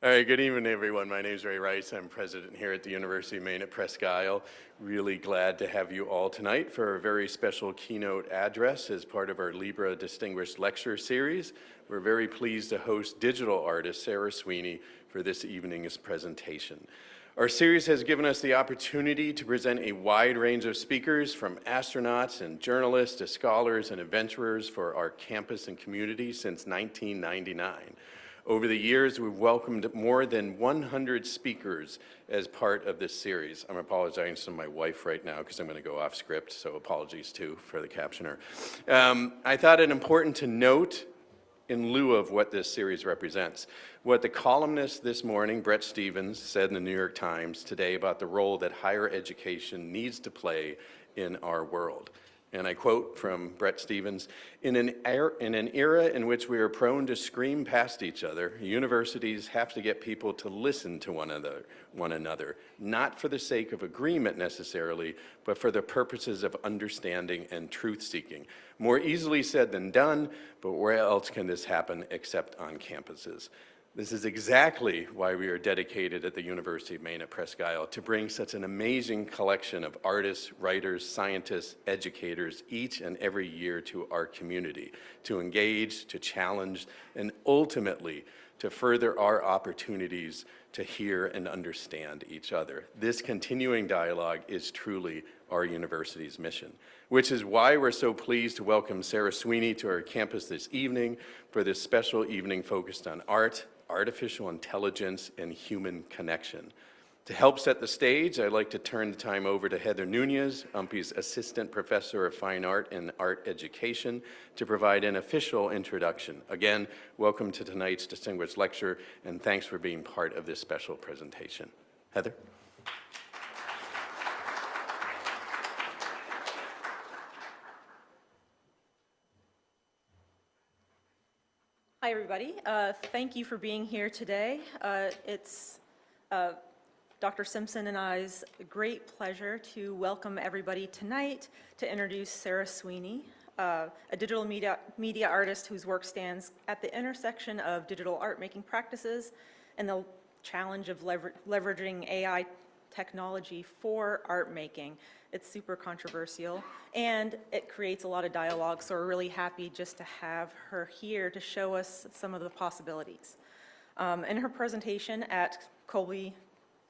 All right, good evening, everyone. My name is Ray Rice. I'm president here at the University of Maine at Presque Isle. Really glad to have you all tonight for a very special keynote address as part of our Libra Distinguished Lecture Series. We're very pleased to host digital artist Sarah Sweeney for this evening's presentation. Our series has given us the opportunity to present a wide range of speakers, from astronauts and journalists to scholars and adventurers for our campus and community since 1999. Over the years, we've welcomed more than 100 speakers as part of this series. I'm apologizing to my wife right now because I'm going to go off script, so apologies too for the captioner. I thought it important to note, in lieu of what this series represents, what the columnist this morning, Bret Stephens, said in the New York Times today about the role that higher education needs to play in our world. And I quote from Bret Stephens, in an era in which we are prone to scream past each other, universities have to get people to listen to one another, not for the sake of agreement necessarily, but for the purposes of understanding and truth-seeking. More easily said than done, but where else can this happen except on campuses? This is exactly why we are dedicated at the University of Maine at Presque Isle to bring such an amazing collection of artists, writers, scientists, educators each and every year to our community, to engage, to challenge, and ultimately to further our opportunities to hear and understand each other. This continuing dialogue is truly our university's mission, which is why we're so pleased to welcome Sarah Sweeney to our campus this evening for this special evening focused on art, artificial intelligence, and human connection. To help set the stage, I'd like to turn the time over to Heather Nunez, UMPI's Assistant Professor of Fine Art and Art Education, to provide an official introduction. Again, welcome to tonight's distinguished lecture, and thanks for being part of this special presentation. Heather? Hi, everybody. Thank you for being here today. It's Dr. Simpson and I's great pleasure to welcome everybody tonight to introduce Sarah Sweeney, a digital media artist whose work stands at the intersection of digital art making practices and the challenge of leveraging AI technology for art making. It's super controversial and it creates a lot of dialogue, so we're really happy just to have her here to show us some of the possibilities. In her presentation at Colby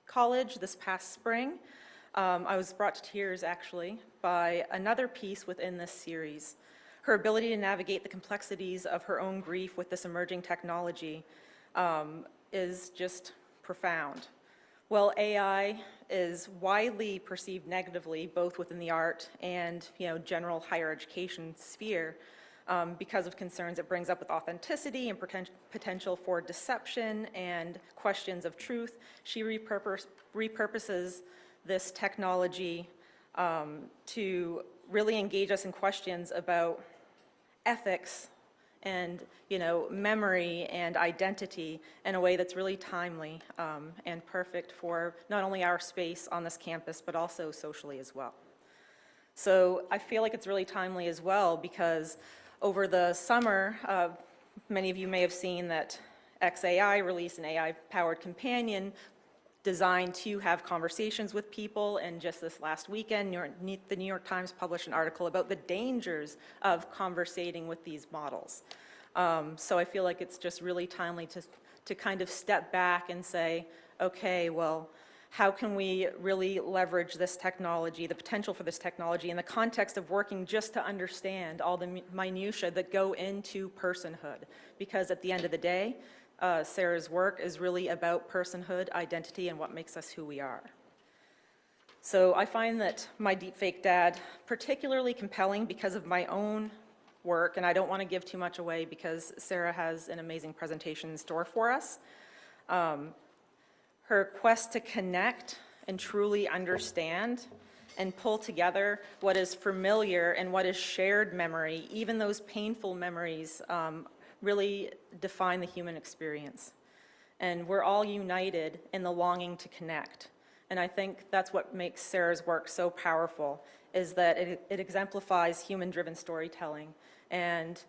College this past spring, I was brought to tears actually by another piece within this series. Her ability to navigate the complexities of her own grief with this emerging technology is just profound. Well, AI is widely perceived negatively, both within the art and general higher education sphere, because of concerns it brings up with authenticity and potential for deception and questions of truth. She repurposes this technology to really engage us in questions about ethics and memory and identity in a way that's really timely and perfect for not only our space on this campus, but also socially as well. So I feel like it's really timely as well because over the summer, many of you may have seen that XAI released an AI-powered companion designed to have conversations with people, and just this last weekend, the New York Times published an article about the dangers of conversating with these models. So I feel like it's just really timely to kind of step back and say, okay, well, how can we really leverage this technology, the potential for this technology, in the context of working just to understand all the minutiae that go into personhood? Because at the end of the day, Sarah's work is really about personhood, identity, and what makes us who we are. So I find that my Deepfake Dad particularly compelling because of my own work, and I don't want to give too much away because Sarah has an amazing presentation in store for us. Her quest to connect and truly understand and pull together what is familiar and what is shared memory, even those painful memories, really define the human experience. And we're all united in the longing to connect. And I think that's what makes Sarah's work so powerful, is that it exemplifies human-driven storytelling and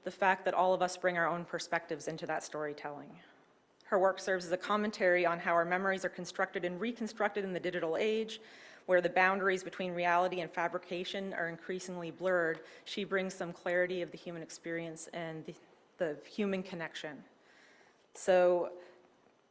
the fact that all of us bring our own perspectives into that storytelling. Her work serves as a commentary on how our memories are constructed and reconstructed in the digital age, where the boundaries between reality and fabrication are increasingly blurred. She brings some clarity of the human experience and the human connection. So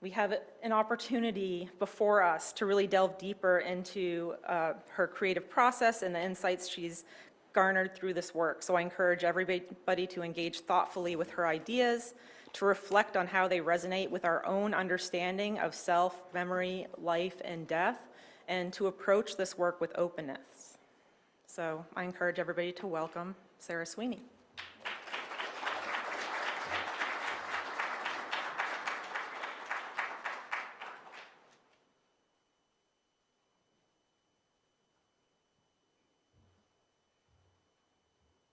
we have an opportunity before us to really delve deeper into her creative process and the insights she's garnered through this work. So I encourage everybody to engage thoughtfully with her ideas, to reflect on how they resonate with our own understanding of self, memory, life, and death, and to approach this work with openness. So I encourage everybody to welcome Sarah Sweeney.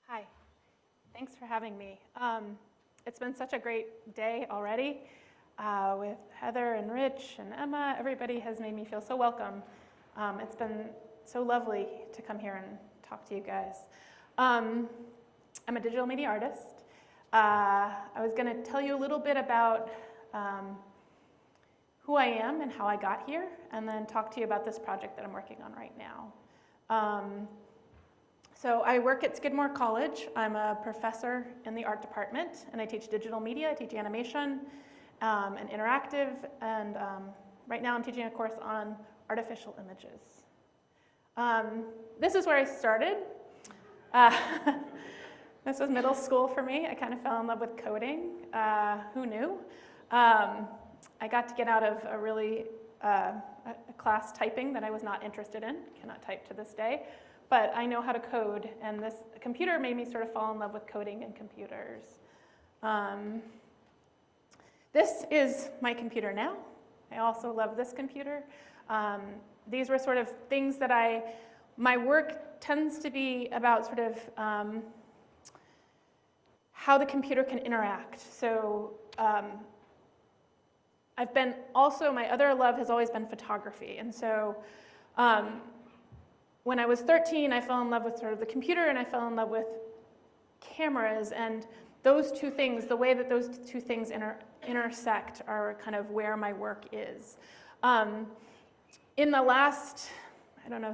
Hi, thanks for having me. It's been such a great day already with Heather and Rich and Emma. Everybody has made me feel so welcome. It's been so lovely to come here and talk to you guys. I'm a digital media artist. I was going to tell you a little bit about who I am and how I got here, and then talk to you about this project that I'm working on right now. So I work at Skidmore College. I'm a professor in the art department, and I teach digital media, I teach animation and interactive, and right now I'm teaching a course on artificial images. This is where I started. This was middle school for me. I kind of fell in love with coding. Who knew? I got to get out of a class typing that I was not interested in. Cannot type to this day. But I know how to code, and this computer made me sort of fall in love with coding and computers. This is my computer now. I also love this computer. These were sort of things that my work tends to be about sort of how the computer can interact. So my other love has always been photography. And so when I was 13, I fell in love with sort of the computer, and I fell in love with cameras, and those two things, the way that those two things intersect are kind of where my work is. In the last,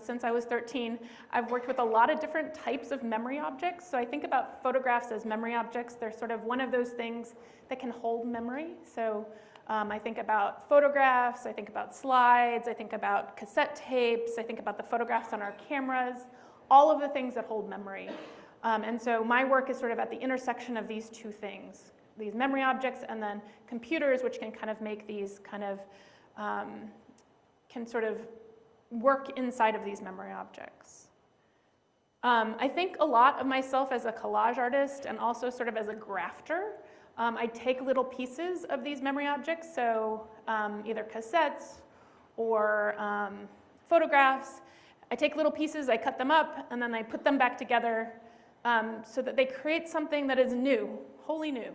since I was 13, I've worked with a lot of different types of memory objects. So I think about photographs as memory objects. They're sort of one of those things that can hold memory. So I think about photographs, I think about slides, I think about cassette tapes, I think about the photographs on our cameras, all of the things that hold memory. And so my work is sort of at the intersection of these two things, these memory objects and then computers, which can kind of make these kind of, can sort of work inside of these memory objects. I think a lot of myself as a collage artist and also sort of as a grafter. I take little pieces of these memory objects, so either cassettes or photographs. I take little pieces, I cut them up, and then I put them back together so that they create something that is new, wholly new,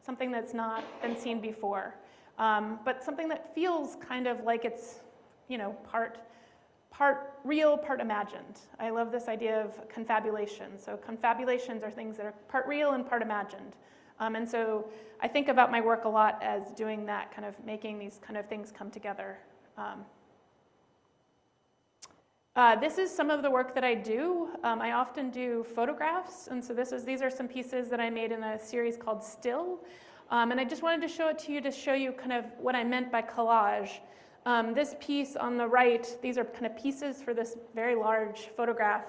something that's not been seen before, but something that feels kind of like it's, part real, part imagined. I love this idea of confabulation. So confabulations are things that are part real and part imagined. And so I think about my work a lot as doing that, kind of making these kind of things come together. This is some of the work that I do. I often do photographs, and so these are some pieces that I made in a series called Still. And I just wanted to show it to you to show you kind of what I meant by collage. This piece on the right, these are kind of pieces for this very large photograph.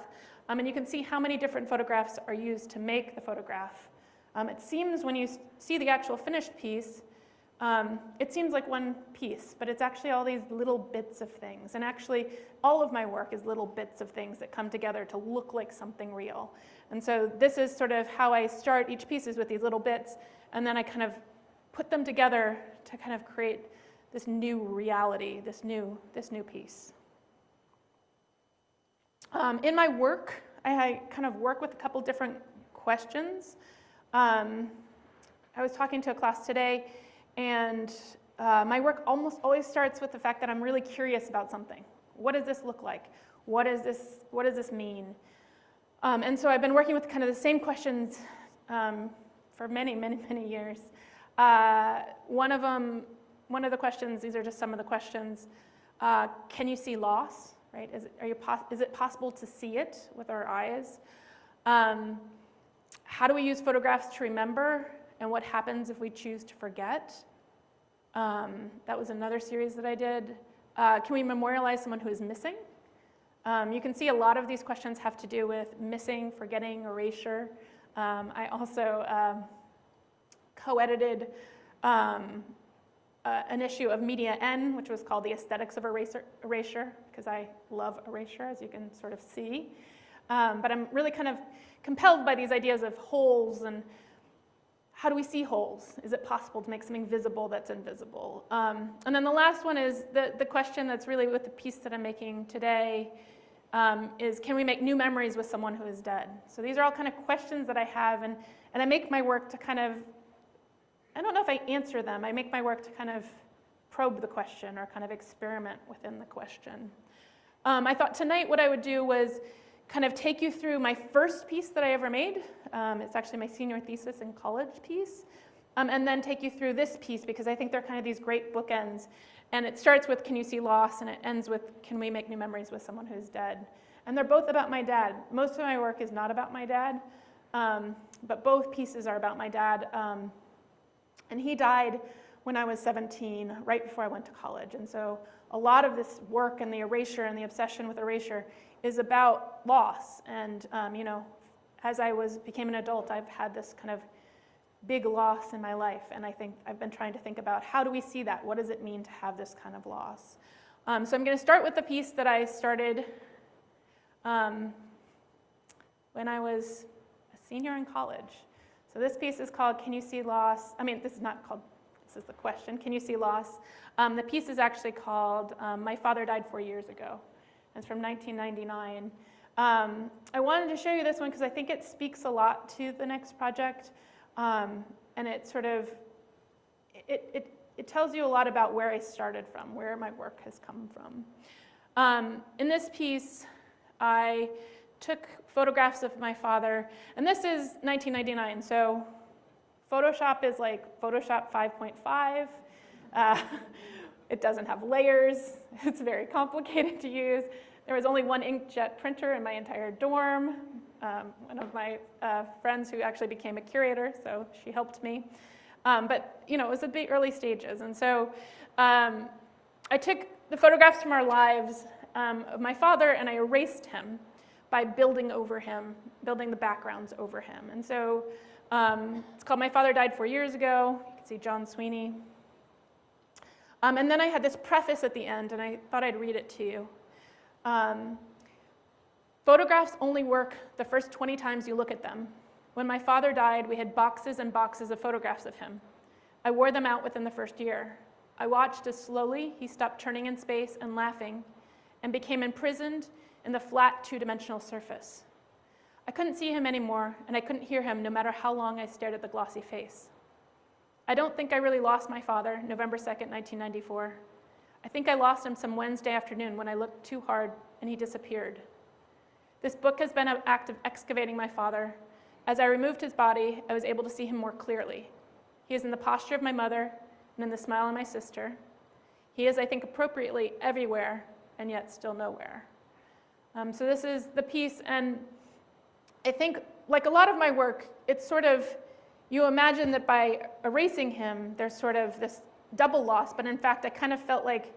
And you can see how many different photographs are used to make the photograph. It seems when you see the actual finished piece, it seems like one piece, but it's actually all these little bits of things. And actually, all of my work is little bits of things that come together to look like something real. And so this is sort of how I start each piece, is with these little bits, and then I kind of put them together to kind of create this new reality, this new piece. In my work, I kind of work with a couple different questions. I was talking to a class today, and my work almost always starts with the fact that I'm really curious about something. What does this look like? What does this mean? And so I've been working with kind of the same questions for many, many, many years. One one of the questions, these are just some of the questions. Can you see loss, right? Is it possible to see it with our eyes? How do we use photographs to remember? And what happens if we choose to forget? That was another series that I did. Can we memorialize someone who is missing? You can see a lot of these questions have to do with missing, forgetting, erasure. I also co-edited an issue of Media N, which was called The Aesthetics of Erasure, because I love erasure, as you can sort of see. But I'm really kind of compelled by these ideas of holes, and how do we see holes? Is it possible to make something visible that's invisible? And then the last one is the question that's really with the piece that I'm making today, is can we make new memories with someone who is dead? So these are all kind of questions that I have, and I make my work to kind of, I don't know if I answer them, I make my work to kind of probe the question or kind of experiment within the question. I thought tonight what I would do was kind of take you through my first piece that I ever made. It's actually my senior thesis in college piece. And then take you through this piece, because I think they're kind of these great bookends. And it starts with, can you see loss? And it ends with, can we make new memories with someone who's dead? And they're both about my dad. Most of my work is not about my dad, but both pieces are about my dad. And he died when I was 17, right before I went to college. And so a lot of this work and the erasure and the obsession with erasure is about loss. And you know, as I became an adult, I've had this kind of big loss in my life, and I think I've been trying to think about how do we see that? What does it mean to have this kind of loss? So I'm going to start with the piece that I started when I was a senior in college. So this piece is called Can You See Loss? I mean, this is not called, this is the question, Can You See Loss? The piece is actually called My Father Died 4 Years Ago. It's from 1999. I wanted to show you this one because I think it speaks a lot to the next project. And it sort of, it tells you a lot about where I started from, where my work has come from. In this piece, I took photographs of my father, and this is 1999, so Photoshop is like Photoshop 5.5. It doesn't have layers. It's very complicated to use. There was only one inkjet printer in my entire dorm. One of my friends who actually became a curator, so she helped me. But you know, it was at the early stages. And so I took the photographs from our lives of my father, and I erased him by building over him, building the backgrounds over him. And so it's called My Father Died 4 Years Ago. You can see John Sweeney. And then I had this preface at the end, and I thought I'd read it to you. Photographs only work the first 20 times you look at them. When my father died, we had boxes and boxes of photographs of him. I wore them out within the first year. I watched as slowly he stopped turning in space and laughing and became imprisoned in the flat two-dimensional surface. I couldn't see him anymore, and I couldn't hear him no matter how long I stared at the glossy face. I don't think I really lost my father, November 2nd, 1994. I think I lost him some Wednesday afternoon when I looked too hard and he disappeared. This book has been an act of excavating my father. As I removed his body, I was able to see him more clearly. He is in the posture of my mother and in the smile of my sister. He is, I think, appropriately everywhere and yet still nowhere. So this is the piece, and I think, like a lot of my work, it's sort of, you imagine that by erasing him, there's sort of this double loss, but in fact, I kind of felt like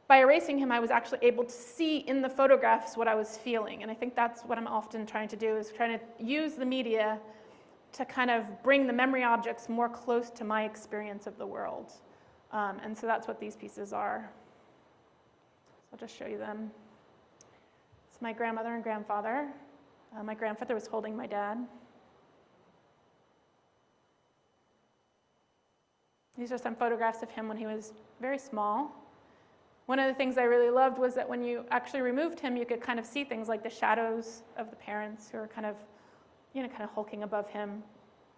by erasing him, I was actually able to see in the photographs what I was feeling, and I think that's what I'm often trying to do, is trying to use the media to kind of bring the memory objects more close to my experience of the world. And so that's what these pieces are. So I'll just show you them. It's my grandmother and grandfather. My grandfather was holding my dad. These are some photographs of him when he was very small. One of the things I really loved was that when you actually removed him, you could kind of see things like the shadows of the parents who are kind of, kind of hulking above him,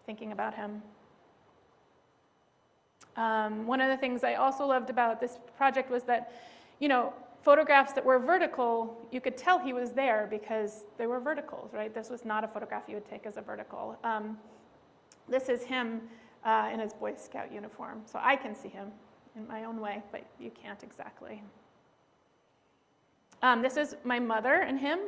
thinking about him. One of the things I also loved about this project was that, photographs that were vertical, you could tell he was there because they were verticals, right? This was not a photograph you would take as a vertical. This is him in his Boy Scout uniform, so I can see him. in my own way, but you can't exactly. This is my mother and him.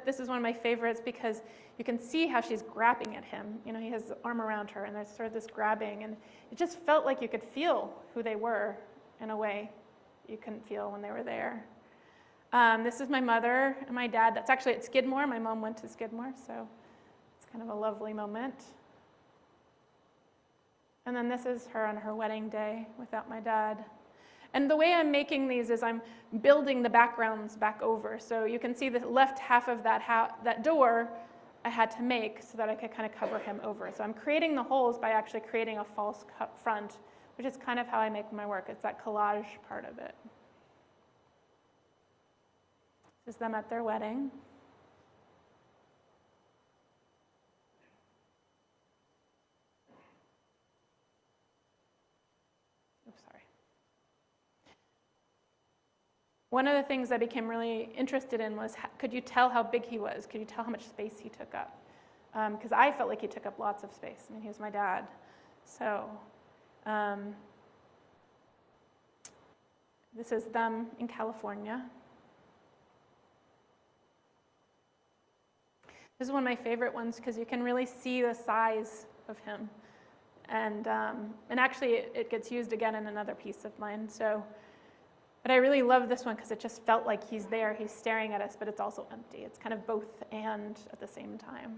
This is one of my favorites because you can see how she's grabbing at him. You know, he has his arm around her, and there's sort of this grabbing, and it just felt like you could feel who they were in a way you couldn't feel when they were there. This is my mother and my dad. That's actually at Skidmore. My mom went to Skidmore, so it's kind of a lovely moment. And then this is her on her wedding day without my dad. And the way I'm making these is I'm building the backgrounds back over. So you can see the left half of that door I had to make so that I could kind of cover him over. So I'm creating the holes by actually creating a false front, which is kind of how I make my work. It's that collage part of it. This is them at their wedding. One of the things I became really interested in was, could you tell how big he was? Could you tell how much space he took up? Because I felt like he took up lots of space. I mean, he was my dad. So this is them in California. This is one of my favorite ones because you can really see the size of him. And actually, it gets used again in another piece of mine. But I really love this one because it just felt like he's there, he's staring at us, but it's also empty. It's kind of both and at the same time.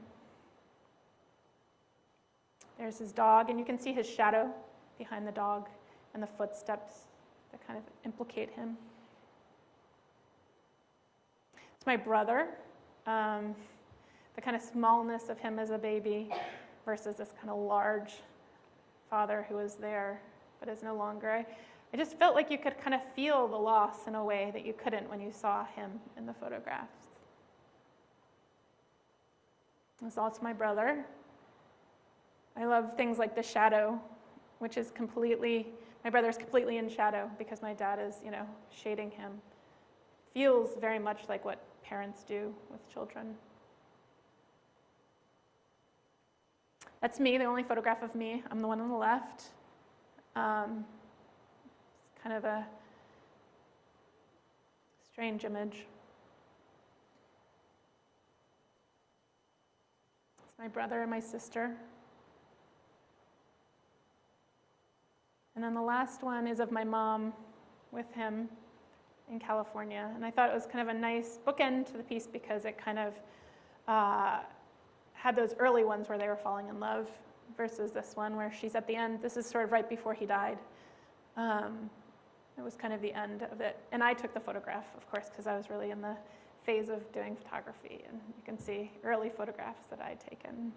There's his dog, and you can see his shadow behind the dog and the footsteps that kind of implicate him. It's my brother, the kind of smallness of him as a baby versus this kind of large father who was there but is no longer. I just felt like you could kind of feel the loss in a way that you couldn't when you saw him in the photographs. This is also my brother. I love things like the shadow, which is my brother's completely in shadow because my dad is, shading him. Feels very much like what parents do with children. That's me, the only photograph of me. I'm the one on the left. Kind of a strange image. It's my brother and my sister. And then the last one is of my mom with him in California. And I thought it was kind of a nice bookend to the piece because it kind of had those early ones where they were falling in love versus this one where she's at the end. This is sort of right before he died. It was kind of the end of it. And I took the photograph, of course, because I was really in the phase of doing photography. And you can see early photographs that I had taken.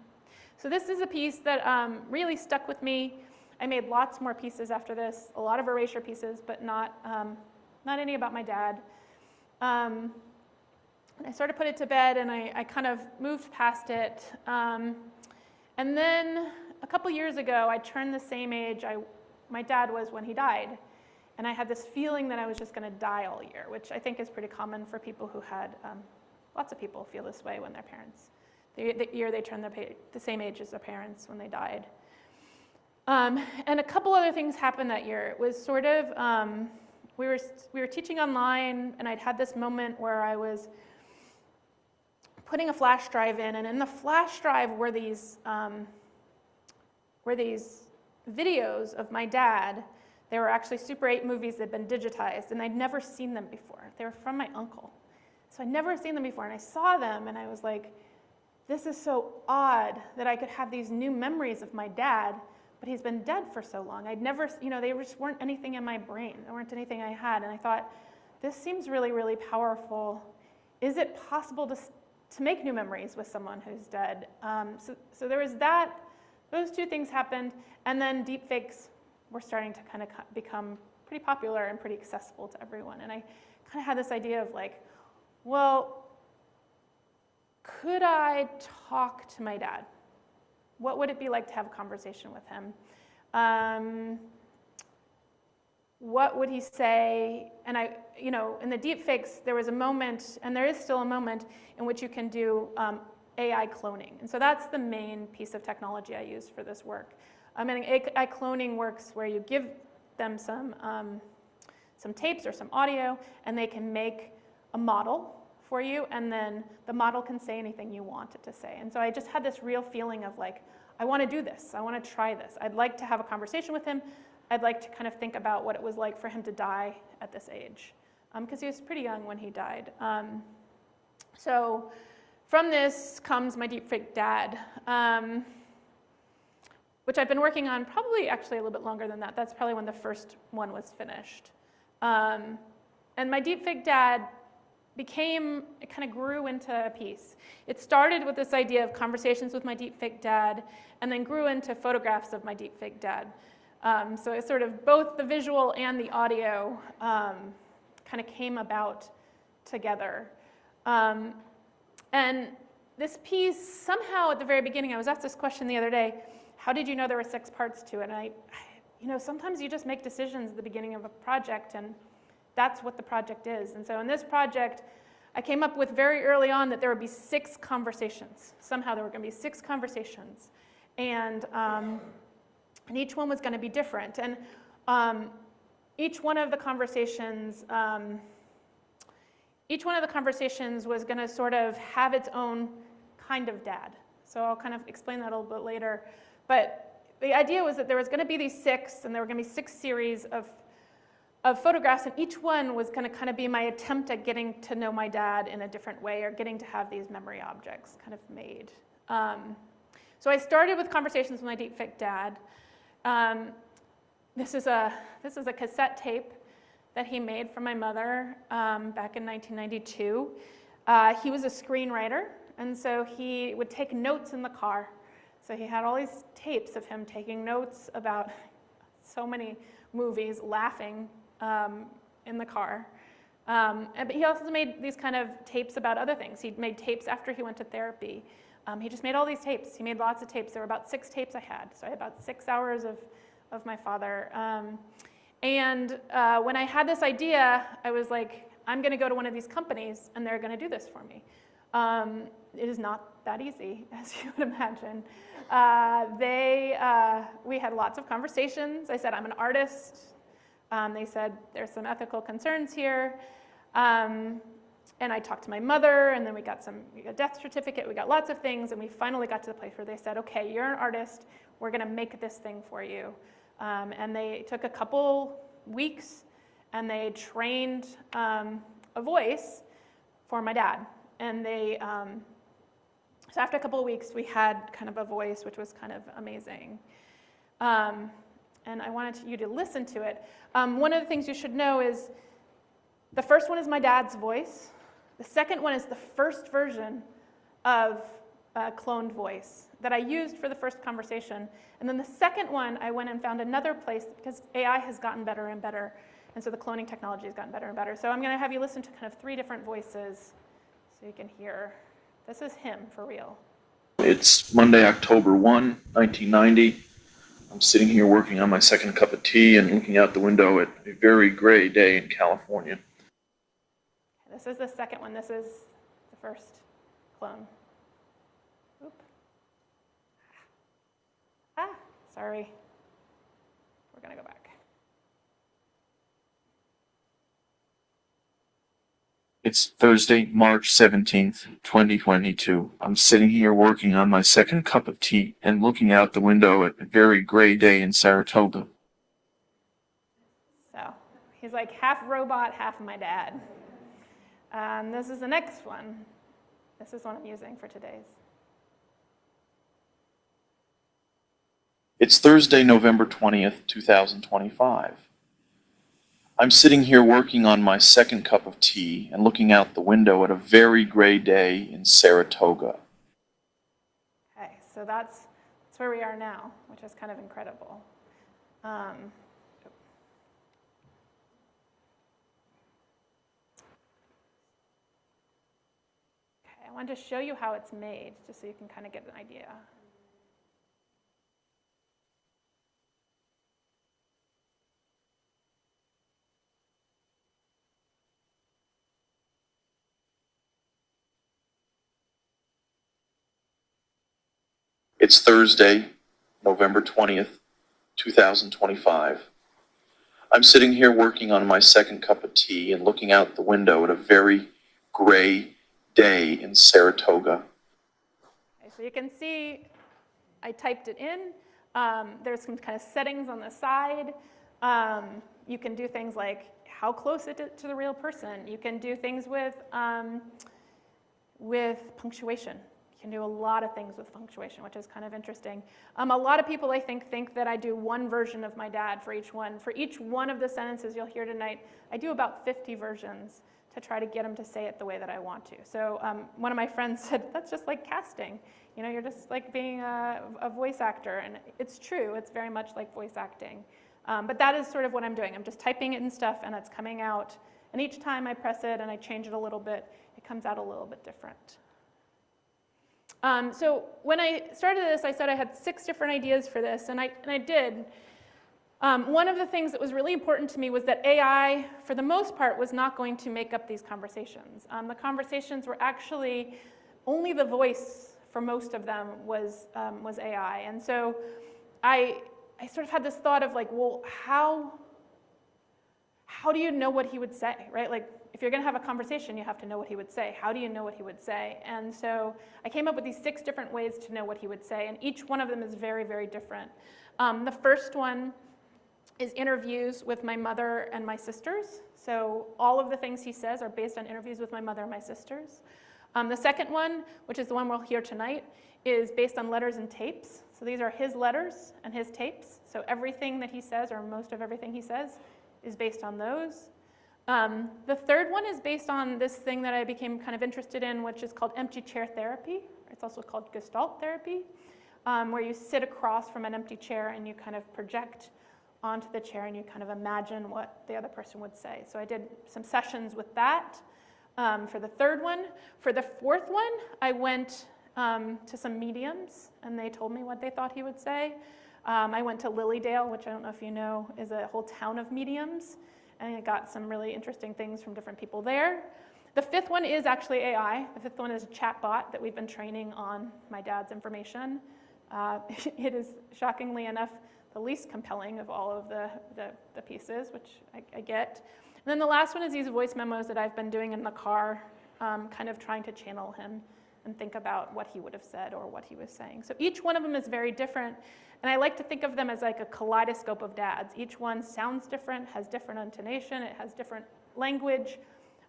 So this is a piece that really stuck with me. I made lots more pieces after this, a lot of erasure pieces, but not any about my dad. And I sort of put it to bed, and I kind of moved past it. And then a couple years ago, I turned the same age my dad was when he died. And I had this feeling that I was just going to die all year, which I think is pretty common for people who had, lots of people feel this way when their parents, the year they turn the same age as their parents when they died. And a couple other things happened that year. It was sort of, we were teaching online, and I'd had this moment where I was putting a flash drive in, and in the flash drive were these videos of my dad. They were actually Super 8 movies that had been digitized, and I'd never seen them before. They were from my uncle. So I'd never seen them before, and I saw them, and I was like, this is so odd that I could have these new memories of my dad, but he's been dead for so long. I'd never, they just weren't anything in my brain. There weren't anything I had, and I thought, this seems really, really powerful. Is it possible to make new memories with someone who's dead? So there was that. Those two things happened, and then deepfakes were starting to kind of become pretty popular and pretty accessible to everyone. And I kind of had this idea of like, well, could I talk to my dad? What would it be like to have a conversation with him? What would he say? And in the deepfakes, there was a moment, and there is still a moment, in which you can do AI cloning. And so that's the main piece of technology I use for this work. And AI cloning works where you give them some tapes or some audio, and they can make a model for you, and then the model can say anything you want it to say. And so I just had this real feeling of like, I want to do this. I want to try this. I'd like to have a conversation with him. I'd like to kind of think about what it was like for him to die at this age, because he was pretty young when he died. So from this comes my Deepfake Dad, which I've been working on probably actually a little bit longer than that. That's probably when the first one was finished. And my Deepfake Dad it kind of grew into a piece. It started with this idea of conversations with my Deepfake Dad, and then grew into photographs of my Deepfake Dad. So it's sort of both the visual and the audio kind of came about together. And this piece, somehow at the very beginning, I was asked this question the other day, how did you know there were 6 parts to it? And sometimes you just make decisions at the beginning of a project, and that's what the project is. And so in this project, I came up with very early on that there would be 6 conversations. Somehow there were going to be 6 conversations. And each one was going to be different. And each one of the conversations was going to sort of have its own kind of dad. So I'll kind of explain that a little bit later. But the idea was that there was going to be these 6, and there were going to be 6 series of photographs, and each one was going to kind of be my attempt at getting to know my dad in a different way, or getting to have these memory objects kind of made. So I started with conversations with my Deepfake Dad. This is a cassette tape that he made for my mother back in 1992. He was a screenwriter, and so he would take notes in the car. So he had all these tapes of him taking notes about so many movies, laughing in the car. But he also made these kind of tapes about other things. He made tapes after he went to therapy. He just made all these tapes. He made lots of tapes. There were about 6 tapes I had. So I had about 6 hours of my father. And when I had this idea, I was like, I'm going to go to one of these companies, and they're going to do this for me. It is not that easy, as you would imagine. We had lots of conversations. I said, I'm an artist. They said, there's some ethical concerns here. And I talked to my mother, and then we got a death certificate. We got lots of things, and we finally got to the place where they said, okay, you're an artist. We're going to make this thing for you. And they took a couple weeks, and they trained a voice for my dad. And so after a couple of weeks, we had kind of a voice, which was kind of amazing. And I wanted you to listen to it. One of the things you should know is the first one is my dad's voice. The second one is the first version of a cloned voice that I used for the first conversation. And then the second one, I went and found another place, because AI has gotten better and better. And so the cloning technology has gotten better and better. So I'm going to have you listen to kind of 3 different voices so you can hear. This is him, for real. It's Monday, October 1, 1990. I'm sitting here working on my second cup of tea and looking out the window at a very gray day in California. This is the second one. This is the first clone. Oop. Sorry. We're going to go back. It's Thursday, March 17th, 2022. I'm sitting here working on my second cup of tea and looking out the window at a very gray day in Saratoga. So he's like half robot, half my dad. This is the next one. This is what I'm using for today's. It's Thursday, November 20th, 2025. I'm sitting here working on my second cup of tea and looking out the window at a very gray day in Saratoga. Okay, so that's where we are now, which is kind of incredible. Okay, I wanted to show you how it's made, just so you can kind of get an idea. It's Thursday, November 20th, 2025. I'm sitting here working on my second cup of tea and looking out the window at a very gray day in Saratoga. Okay, so you can see I typed it in. There's some kind of settings on the side. You can do things like how close it is to the real person. You can do things with punctuation. You can do a lot of things with punctuation, which is kind of interesting. A lot of people, I think that I do one version of my dad for each one. For each one of the sentences you'll hear tonight, I do about 50 versions to try to get him to say it the way that I want to. So one of my friends said, that's just like casting. You know, you're just like being a voice actor. And it's true. It's very much like voice acting. But that is sort of what I'm doing. I'm just typing it and stuff, and it's coming out. And each time I press it and I change it a little bit, it comes out a little bit different. So when I started this, I said I had 6 different ideas for this, and I did. One of the things that was really important to me was that AI, for the most part, was not going to make up these conversations. The conversations were actually, only the voice for most of them was AI. And so I sort of had this thought of like, well, how do you know what he would say, right? Like, if you're going to have a conversation, you have to know what he would say. How do you know what he would say? And so I came up with these 6 different ways to know what he would say, and each one of them is very, very different. The first one is interviews with my mother and my sisters. So all of the things he says are based on interviews with my mother and my sisters. The second one, which is the one we'll hear tonight, is based on letters and tapes. So these are his letters and his tapes. So everything that he says, or most of everything he says, is based on those. The third one is based on this thing that I became kind of interested in, which is called empty chair therapy. It's also called Gestalt therapy, where you sit across from an empty chair and you kind of project onto the chair and you kind of imagine what the other person would say. So I did some sessions with that for the third one. For the fourth one, I went to some mediums, and they told me what they thought he would say. I went to Lilydale, which I don't know if you know, is a whole town of mediums. And I got some really interesting things from different people there. The fifth one is actually AI. The fifth one is a chatbot that we've been training on my dad's information. It is, shockingly enough, the least compelling of all of the pieces, which I get. And then the last one is these voice memos that I've been doing in the car, kind of trying to channel him and think about what he would have said or what he was saying. So each one of them is very different. And I like to think of them as like a kaleidoscope of dads. Each one sounds different, has different intonation, it has different language.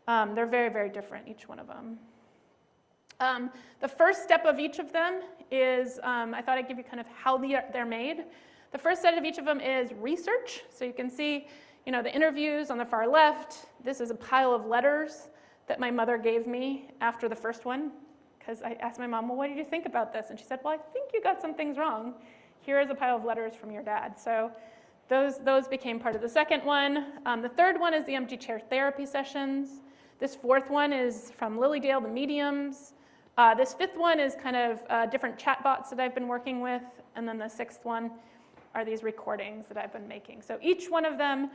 They're very, very different, each one of them. The first step of each of them is, I thought I'd give you kind of how they're made. The first step of each of them is research. So you can see, you know, the interviews on the far left. This is a pile of letters that my mother gave me after the first one, because I asked my mom, well, what did you think about this? And she said, well, I think you got some things wrong. Here is a pile of letters from your dad. So those became part of the second one. The third one is the empty chair therapy sessions. This fourth one is from Lilydale, the mediums. This fifth one is kind of different chatbots that I've been working with. And then the sixth one are these recordings that I've been making. So each one of them,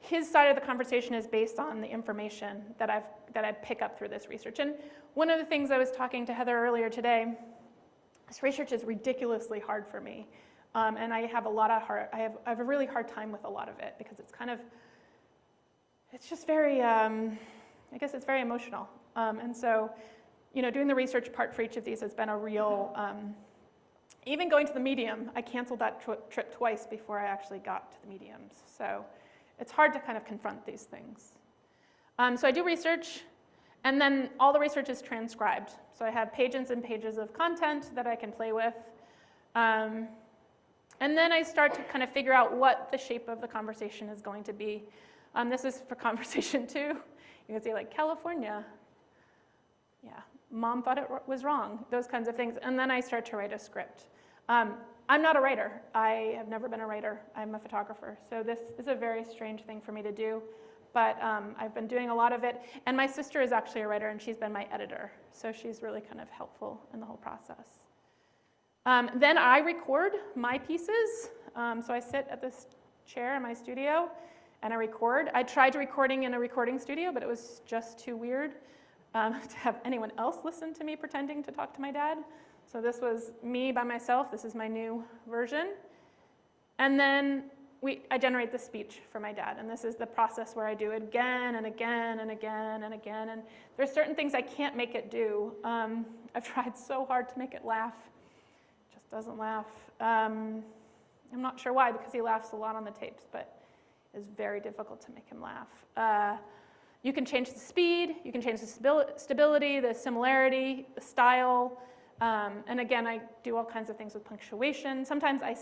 his side of the conversation is based on the information that I pick up through this research. And one of the things I was talking to Heather earlier today, this research is ridiculously hard for me. And I have I have a really hard time with a lot of it because it's just very, I guess it's very emotional. And so, you know, doing the research part for each of these has been a real, even going to the medium, I canceled that trip twice before I actually got to the mediums. So it's hard to kind of confront these things. So I do research, and then all the research is transcribed. So I have pages and pages of content that I can play with. And then I start to kind of figure out what the shape of the conversation is going to be. This is for conversation 2. You can see like California. Yeah, mom thought it was wrong, those kinds of things. And then I start to write a script. I'm not a writer. I have never been a writer. I'm a photographer. So this is a very strange thing for me to do. But I've been doing a lot of it. And my sister is actually a writer, and she's been my editor. So she's really kind of helpful in the whole process. Then I record my pieces. So I sit at this chair in my studio, and I record. I tried recording in a recording studio, but it was just too weird to have anyone else listen to me pretending to talk to my dad. So this was me by myself. This is my new version. And then I generate the speech for my dad, and this is the process where I do it again and again and again and again, and there's certain things I can't make it do. I've tried so hard to make it laugh. It just doesn't laugh. I'm not sure why, because he laughs a lot on the tapes, but it's very difficult to make him laugh. You can change the speed, you can change the stability, the similarity, the style, and again, I do all kinds of things with punctuation. Sometimes I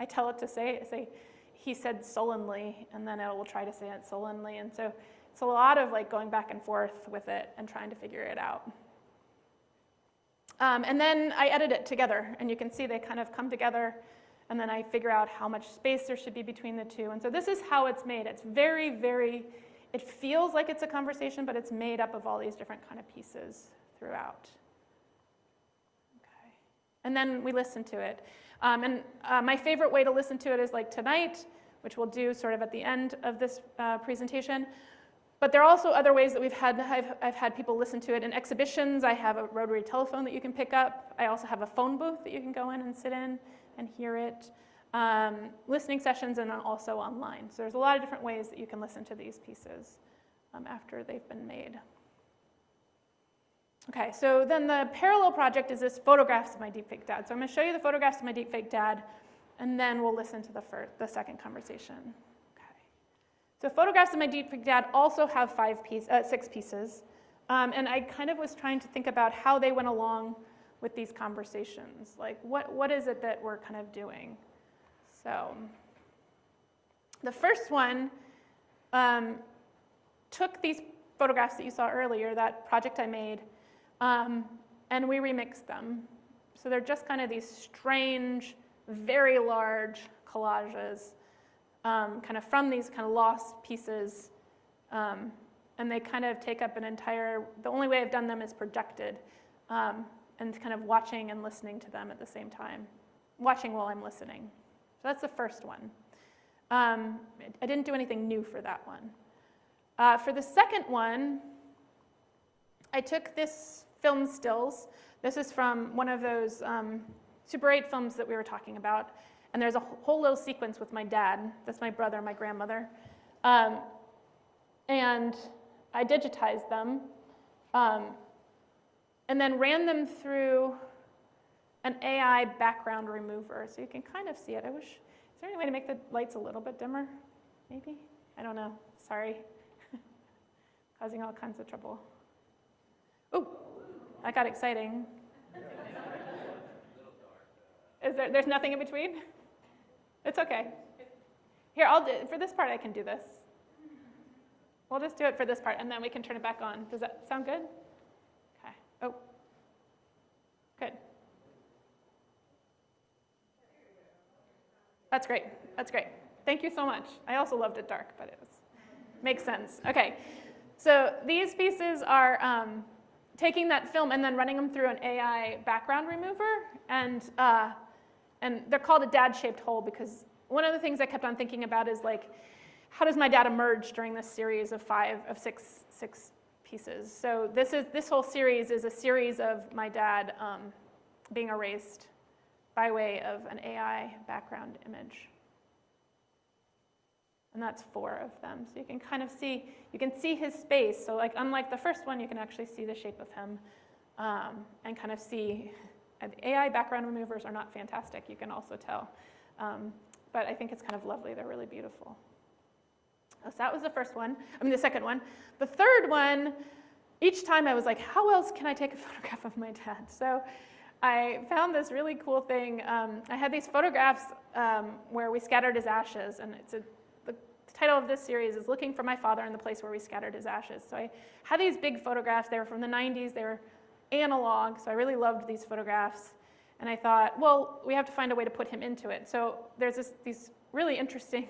tell it to say, he said sullenly, and then it will try to say it sullenly, and so it's a lot of like going back and forth with it and trying to figure it out. And then I edit it together, and you can see they kind of come together, and then I figure out how much space there should be between the two. And so this is how it's made. It's very, very, it feels like it's a conversation, but it's made up of all these different kind of pieces throughout. Okay. And then we listen to it. My favorite way to listen to it is like tonight, which we'll do sort of at the end of this presentation. But there are also other ways that I've had people listen to it in exhibitions. I have a rotary telephone that you can pick up. I also have a phone booth that you can go in and sit in and hear it. Listening sessions, and then also online. So there's a lot of different ways that you can listen to these pieces after they've been made. Okay, so then the parallel project is this photographs of my Deepfake Dad. So I'm going to show you the photographs of my Deepfake Dad, and then we'll listen to the second conversation. So photographs of my Deepfake Dad also have 6 pieces, and I kind of was trying to think about how they went along with these conversations. Like, what is it that we're kind of doing? So the first one took these photographs that you saw earlier, that project I made, and we remixed them. So they're just kind of these strange, very large collages, kind of from these kind of lost pieces, and they kind of take up an entire, the only way I've done them is projected, and kind of watching and listening to them at the same time, watching while I'm listening. So that's the first one. I didn't do anything new for that one. For the second one, I took this film stills. This is from one of those Super 8 films that we were talking about. And there's a whole little sequence with my dad. That's my brother, my grandmother. And I digitized them and then ran them through an AI background remover. So you can kind of see it. Is there any way to make the lights a little bit dimmer? Maybe? I don't know. Sorry. Causing all kinds of trouble. Oh, that got exciting. There's nothing in between? It's okay. Here, for this part, I can do this. We'll just do it for this part, and then we can turn it back on. Does that sound good? Okay. Oh, good. That's great. That's great. Thank you so much. I also loved it dark, but it makes sense. Okay. So these pieces are taking that film and then running them through an AI background remover, and they're called a dad-shaped hole because one of the things I kept on thinking about is like, how does my dad emerge during this series of six pieces? So this whole series is a series of my dad being erased by way of an AI background image. And that's 4 of them. So you can kind of see, you can see his space. So like unlike the first one, you can actually see the shape of him and kind of see. The AI background removers are not fantastic, you can also tell. But I think it's kind of lovely, they're really beautiful. So that was the second one. The third one, each time I was like, how else can I take a photograph of my dad? So I found this really cool thing. I had these photographs where we scattered his ashes, and the title of this series is Looking for My Father in the Place Where We Scattered His Ashes. So I had these big photographs, they were from the 90s, they were analog, so I really loved these photographs. And I thought, well, we have to find a way to put him into it. So there's these really interesting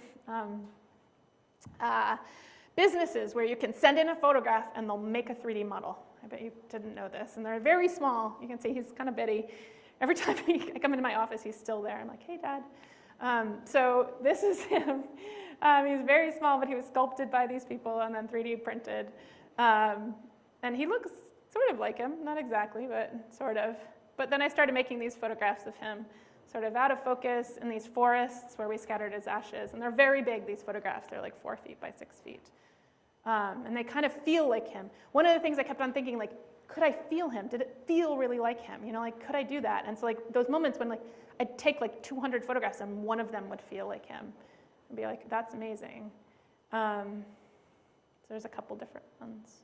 businesses where you can send in a photograph and they'll make a 3D model. I bet you didn't know this. And they're very small. You can see he's kind of bitty. Every time I come into my office, he's still there. I'm like, hey, Dad. So this is him. He's very small, but he was sculpted by these people and then 3D printed. And he looks sort of like him. Not exactly, but sort of. But then I started making these photographs of him sort of out of focus in these forests where we scattered his ashes. And they're very big, these photographs. They're like 4 feet by 6 feet. And they kind of feel like him. One of the things I kept on thinking, like, could I feel him? Did it feel really like him? You know, like, could I do that? And so, like, those moments when, like, I'd take, like, 200 photographs and one of them would feel like him. I'd be like, that's amazing. So there's a couple different ones.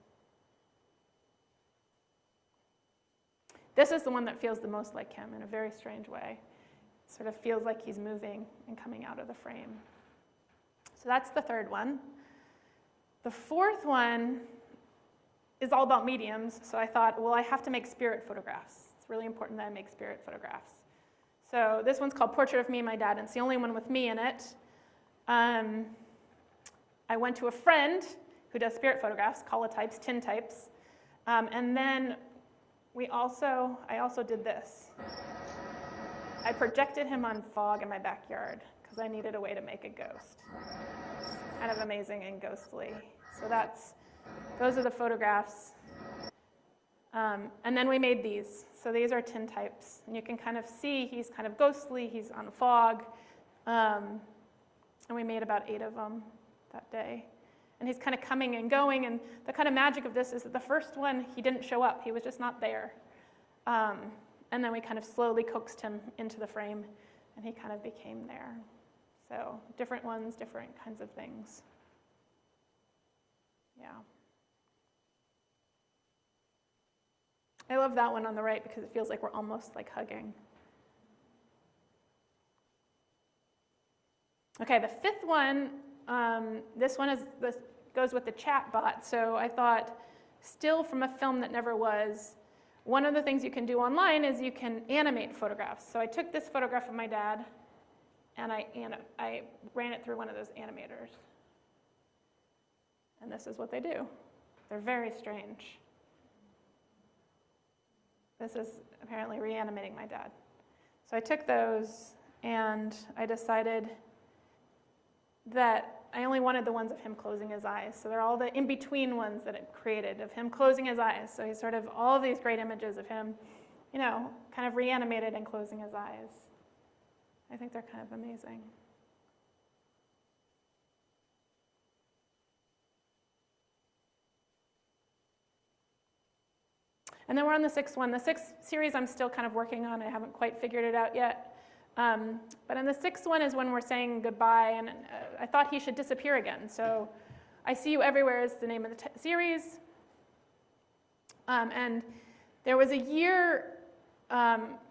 This is the one that feels the most like him in a very strange way. It sort of feels like he's moving and coming out of the frame. So that's the third one. The fourth one is all about mediums, so I thought, well, I have to make spirit photographs. It's really important that I make spirit photographs. So this one's called Portrait of Me and My Dad, and it's the only one with me in it. I went to a friend who does spirit photographs, colotypes, tintypes, and then I also did this. I projected him on fog in my backyard because I needed a way to make a ghost. Kind of amazing and ghostly. So those are the photographs. And then we made these. So these are tintypes. And you can kind of see he's kind of ghostly, he's on fog. And we made about 8 of them that day. And he's kind of coming and going. And the kind of magic of this is that the first one, he didn't show up. He was just not there. And then we kind of slowly coaxed him into the frame, and he kind of became there. So different ones, different kinds of things. Yeah. I love that one on the right because it feels like we're almost like hugging. Okay, the fifth one, this goes with the chat bot. So I thought, still from a film that never was, one of the things you can do online is you can animate photographs. So I took this photograph of my dad, and I ran it through one of those animators. And this is what they do. They're very strange. This is apparently reanimating my dad. So I took those, and I decided that I only wanted the ones of him closing his eyes. So they're all the in-between ones that it created of him closing his eyes. So he's sort of all these great images of him, you know, kind of reanimated and closing his eyes. I think they're kind of amazing. And then we're on the sixth one. The sixth series I'm still kind of working on. I haven't quite figured it out yet. But in the sixth one is when we're saying goodbye, and I thought he should disappear again. So I See You Everywhere is the name of the series. And there was a year,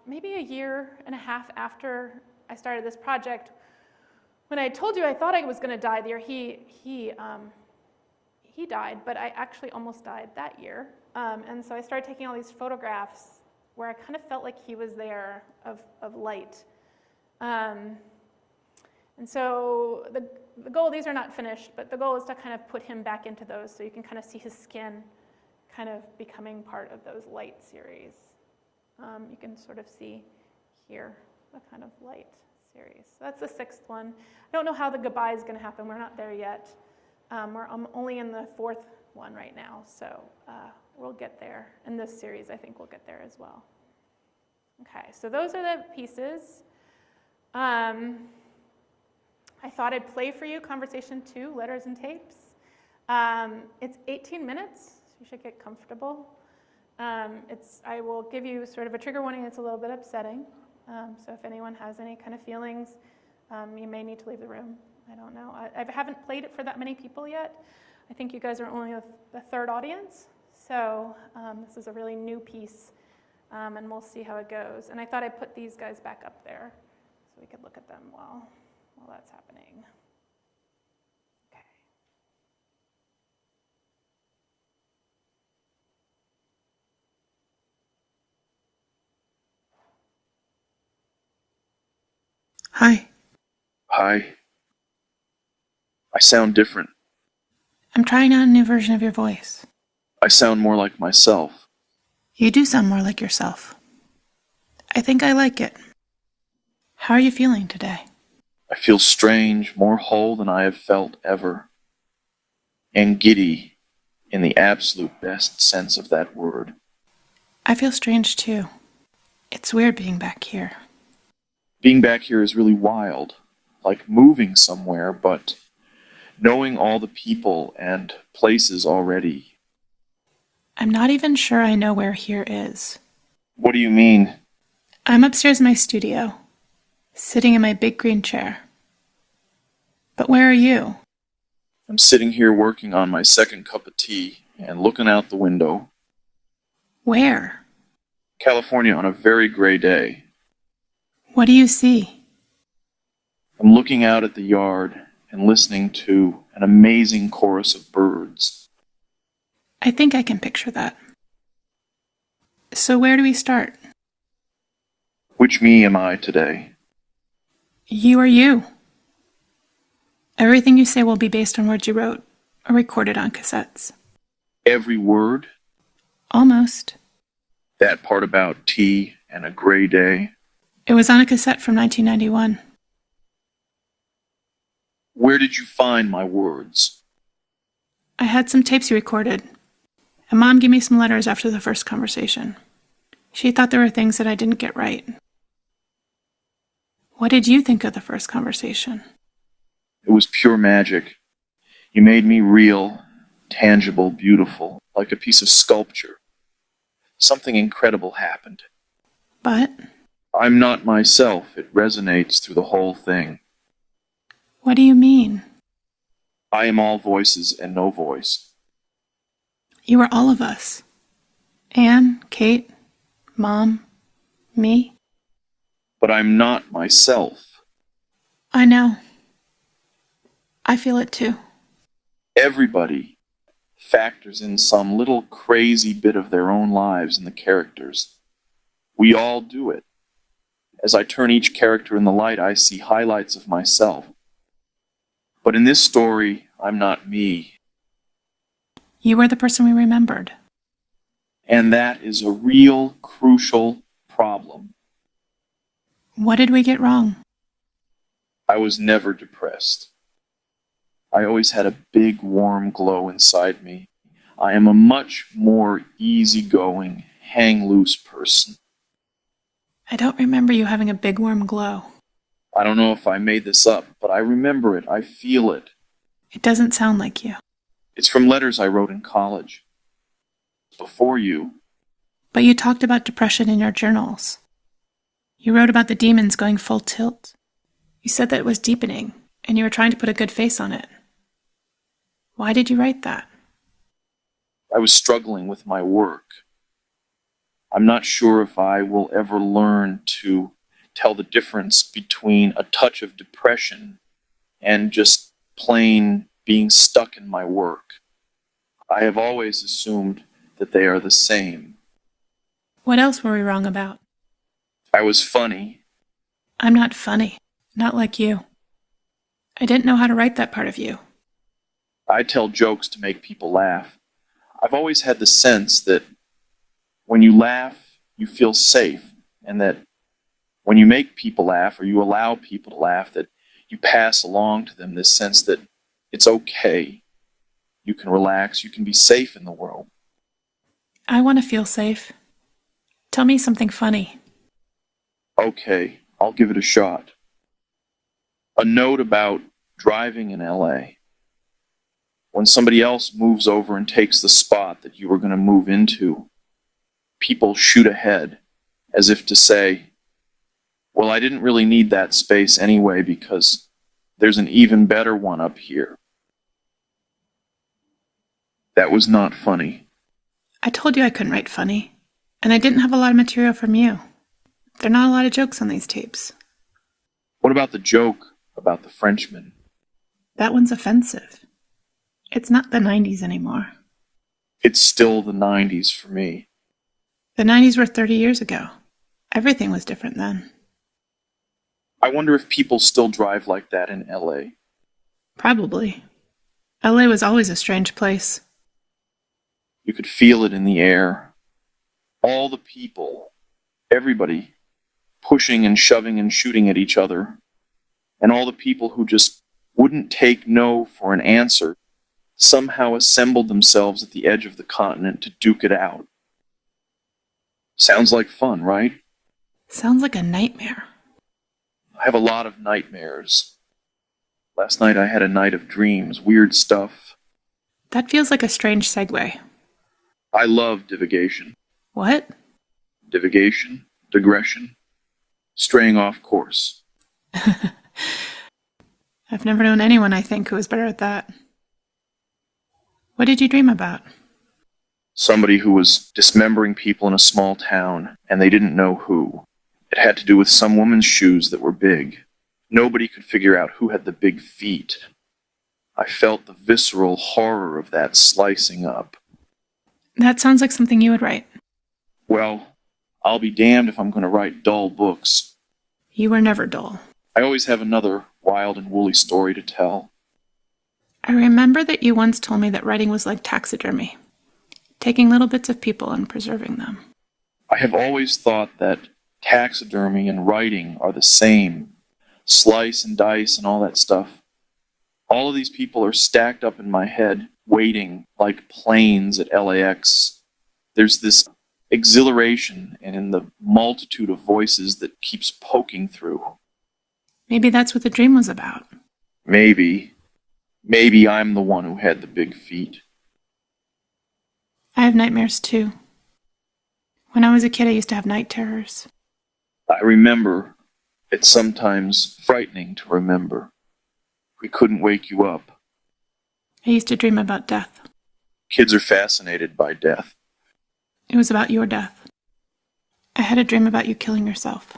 maybe a year and a half after I started this project, when I told you I thought I was going to die the year he died, but I actually almost died that year. And so I started taking all these photographs where I kind of felt like he was there of light. And so the goal, these are not finished, but the goal is to kind of put him back into those so you can kind of see his skin kind of becoming part of those light series. You can sort of see here the kind of light series. So that's the sixth one. I don't know how the goodbye is going to happen. We're not there yet. I'm only in the fourth one right now, so we'll get there. In this series, I think we'll get there as well. Okay, so those are the pieces. I thought I'd play for you Conversation 2, Letters and Tapes. It's 18 minutes, so you should get comfortable. I will give you sort of a trigger warning. It's a little bit upsetting. So if anyone has any kind of feelings, you may need to leave the room. I don't know. I haven't played it for that many people yet. I think you guys are only the third audience. So this is a really new piece, and we'll see how it goes. And I thought I'd put these guys back up there so we could look at them while that's happening. Okay. Hi, Hi. I sound different. I'm trying out a new version of your voice. I sound more like myself. You do sound more like yourself. I think I like it. How are you feeling today? I feel strange, more whole than I have felt ever. And giddy in the absolute best sense of that word. I feel strange too. It's weird being back here. Being back here is really wild, like moving somewhere, but knowing all the people and places already. I'm not even sure I know where here is. What do you mean? I'm upstairs in my studio, sitting in my big green chair. But where are you? I'm sitting here working on my second cup of tea and looking out the window. Where? California on a very gray day. What do you see? I'm looking out at the yard and listening to an amazing chorus of birds. I think I can picture that. So where do we start? Which me am I today? You are you. Everything you say will be based on words you wrote or recorded on cassettes. Every word? Almost. That part about tea and a gray day? It was on a cassette from 1991. Where did you find my words? I had some tapes you recorded, and Mom gave me some letters after the first conversation. She thought there were things that I didn't get right. What did you think of the first conversation? It was pure magic. You made me real, tangible, beautiful, like a piece of sculpture. Something incredible happened. But I'm not myself. It resonates through the whole thing. what do you mean? I am all voices and no voice. You are all of us. Anne, Kate, Mom, me. But I'm not myself. I know. I feel it too. Everybody factors in some little crazy bit of their own lives in the characters. We all do it. As I turn each character in the light, I see highlights of myself. But in this story, I'm not me. You were the person we remembered. And that is a real, crucial problem. What did we get wrong? I was never depressed. I always had a big, warm glow inside me. I am a much more easygoing, hang-loose person. I don't remember you having a big warm glow. I don't know if I made this up, but I remember it. I feel it. It doesn't sound like you. It's from letters I wrote in college. Before you. But you talked about depression in your journals. You wrote about the demons going full tilt. You said that it was deepening, and you were trying to put a good face on it. Why did you write that? I was struggling with my work. I'm not sure if I will ever learn to tell the difference between a touch of depression and just plain being stuck in my work. I have always assumed that they are the same. What else were we wrong about? I was funny. I'm not funny. Not like you. I didn't know how to write that part of you. I tell jokes to make people laugh. I've always had the sense that when you laugh, you feel safe, and that when you make people laugh or you allow people to laugh, that you pass along to them this sense that it's okay. You can relax. You can be safe in the world. I want to feel safe. Tell me something funny. Okay, I'll give it a shot. A note about driving in LA. When somebody else moves over and takes the spot that you were going to move into, people shoot ahead as if to say, well, I didn't really need that space anyway because there's an even better one up here. That was not funny. I told you I couldn't write funny, and I didn't have a lot of material from you. There are not a lot of jokes on these tapes. What about the joke about the Frenchman? That one's offensive. It's not the 90s anymore. It's still the 90s for me. The 90s were 30 years ago. Everything was different then. I wonder if people still drive like that in LA. Probably. LA was always a strange place. You could feel it in the air. All the people, everybody, pushing and shoving and shooting at each other. And all the people who just wouldn't take no for an answer somehow assembled themselves at the edge of the continent to duke it out. Sounds like fun, right? Sounds like a nightmare. I have a lot of nightmares. Last night I had a night of dreams, weird stuff. That feels like a strange segue. I love divagation. What? Divagation, digression, straying off course. I've never known anyone, I think, who was better at that. What did you dream about? Somebody who was dismembering people in a small town, and they didn't know who. It had to do with some woman's shoes that were big. Nobody could figure out who had the big feet. I felt the visceral horror of that slicing up. That sounds like something you would write. Well, I'll be damned if I'm going to write dull books. You were never dull. I always have another wild and woolly story to tell. I remember that you once told me that writing was like taxidermy, taking little bits of people and preserving them. I have always thought that taxidermy and writing are the same. Slice and dice and all that stuff. All of these people are stacked up in my head, waiting like planes at LAX. There's this exhilaration and in the multitude of voices that keeps poking through. Maybe that's what the dream was about. Maybe I'm the one who had the big feet. I have nightmares too. When I was a kid, I used to have night terrors. I remember. It's sometimes frightening to remember. We couldn't wake you up. I used to dream about death. Kids are fascinated by death. It was about your death. I had a dream about you killing yourself.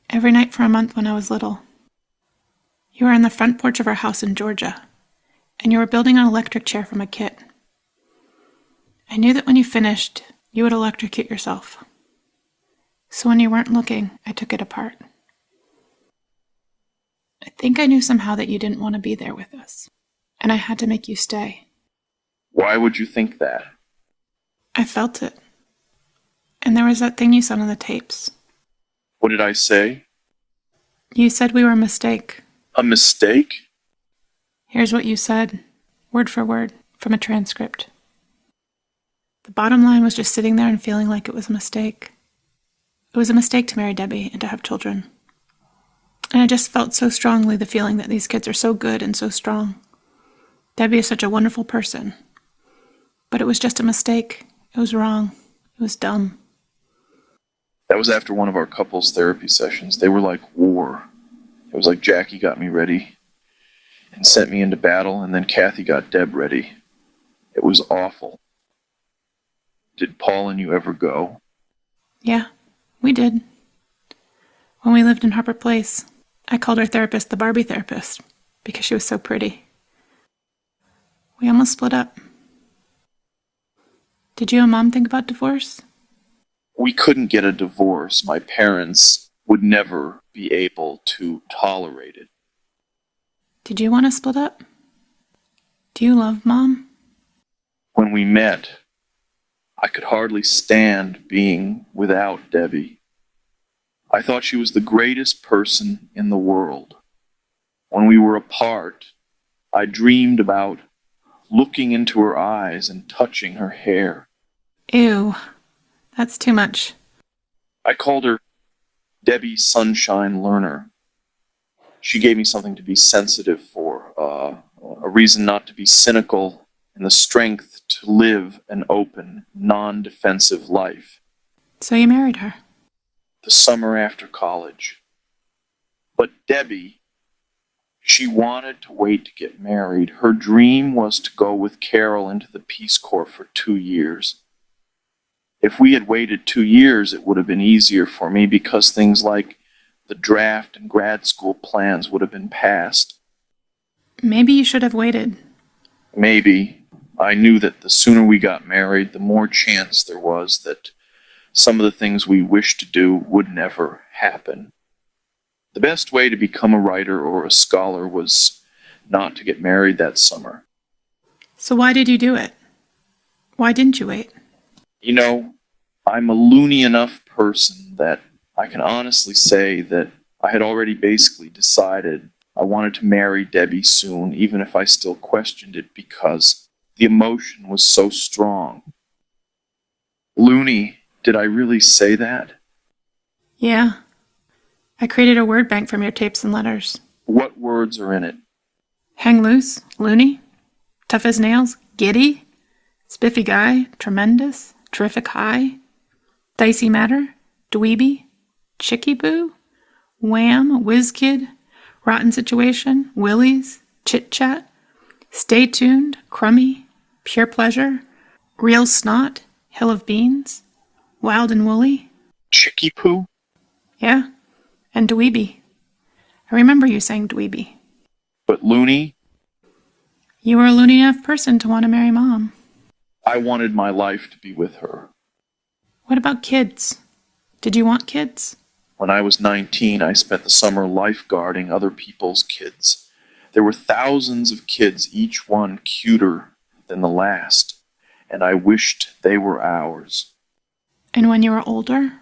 Every night for a month when I was little. You were on the front porch of our house in Georgia, and you were building an electric chair from a kit. I knew that when you finished, you would electrocute yourself. So when you weren't looking, I took it apart. I think I knew somehow that you didn't want to be there with us, and I had to make you stay. Why would you think that? I felt it. And there was that thing you said on the tapes. What did I say? You said we were a mistake. A mistake? Here's what you said, word for word, from a transcript. The bottom line was just sitting there and feeling like it was a mistake. It was a mistake to marry Debbie and to have children. And I just felt so strongly the feeling that these kids are so good and so strong. Debbie is such a wonderful person. But it was just a mistake. It was wrong. It was dumb. That was after one of our couples therapy sessions. They were like war. It was like Jackie got me ready and sent me into battle, and then Kathy got Deb ready. It was awful. Did Paul and you ever go? Yeah, we did. When we lived in Harper Place, I called our therapist the Barbie therapist because she was so pretty. We almost split up. Did you and Mom think about divorce? We couldn't get a divorce. My parents would never be able to tolerate it. Did you want to split up? Do you love Mom? When we met, I could hardly stand being without Debbie. I thought she was the greatest person in the world. When we were apart, I dreamed about looking into her eyes and touching her hair. Ew, that's too much. I called her Debbie Sunshine Learner. She gave me something to be sensitive for, a reason not to be cynical, and the strength to live an open, non-defensive life. So you married her? The summer after college. But Debbie, she wanted to wait to get married. Her dream was to go with Carol into the Peace Corps for 2 years. If we had waited 2 years, it would have been easier for me because things like the draft and grad school plans would have been passed. Maybe you should have waited. Maybe. I knew that the sooner we got married, the more chance there was that some of the things we wished to do would never happen. The best way to become a writer or a scholar was not to get married that summer. So why did you do it? Why didn't you wait? You know, I'm a loony enough person that I can honestly say that I had already basically decided I wanted to marry Debbie soon, even if I still questioned it because the emotion was so strong. Loony, did I really say that? Yeah. I created a word bank from your tapes and letters. What words are in it? Hang loose, loony, tough as nails, giddy, spiffy guy, tremendous, terrific high, dicey matter, dweeby, chicky boo, wham, whiz kid, rotten situation, willies, chit chat, stay tuned, crummy, pure pleasure, real snot, hill of beans, wild and woolly. Chicky poo? Yeah, and dweeby. I remember you saying dweeby. But loony? You were a loony enough person to want to marry Mom. I wanted my life to be with her. What about kids? Did you want kids? When I was 19, I spent the summer lifeguarding other people's kids. There were thousands of kids, each one cuter than the last, and I wished they were ours. And when you were older?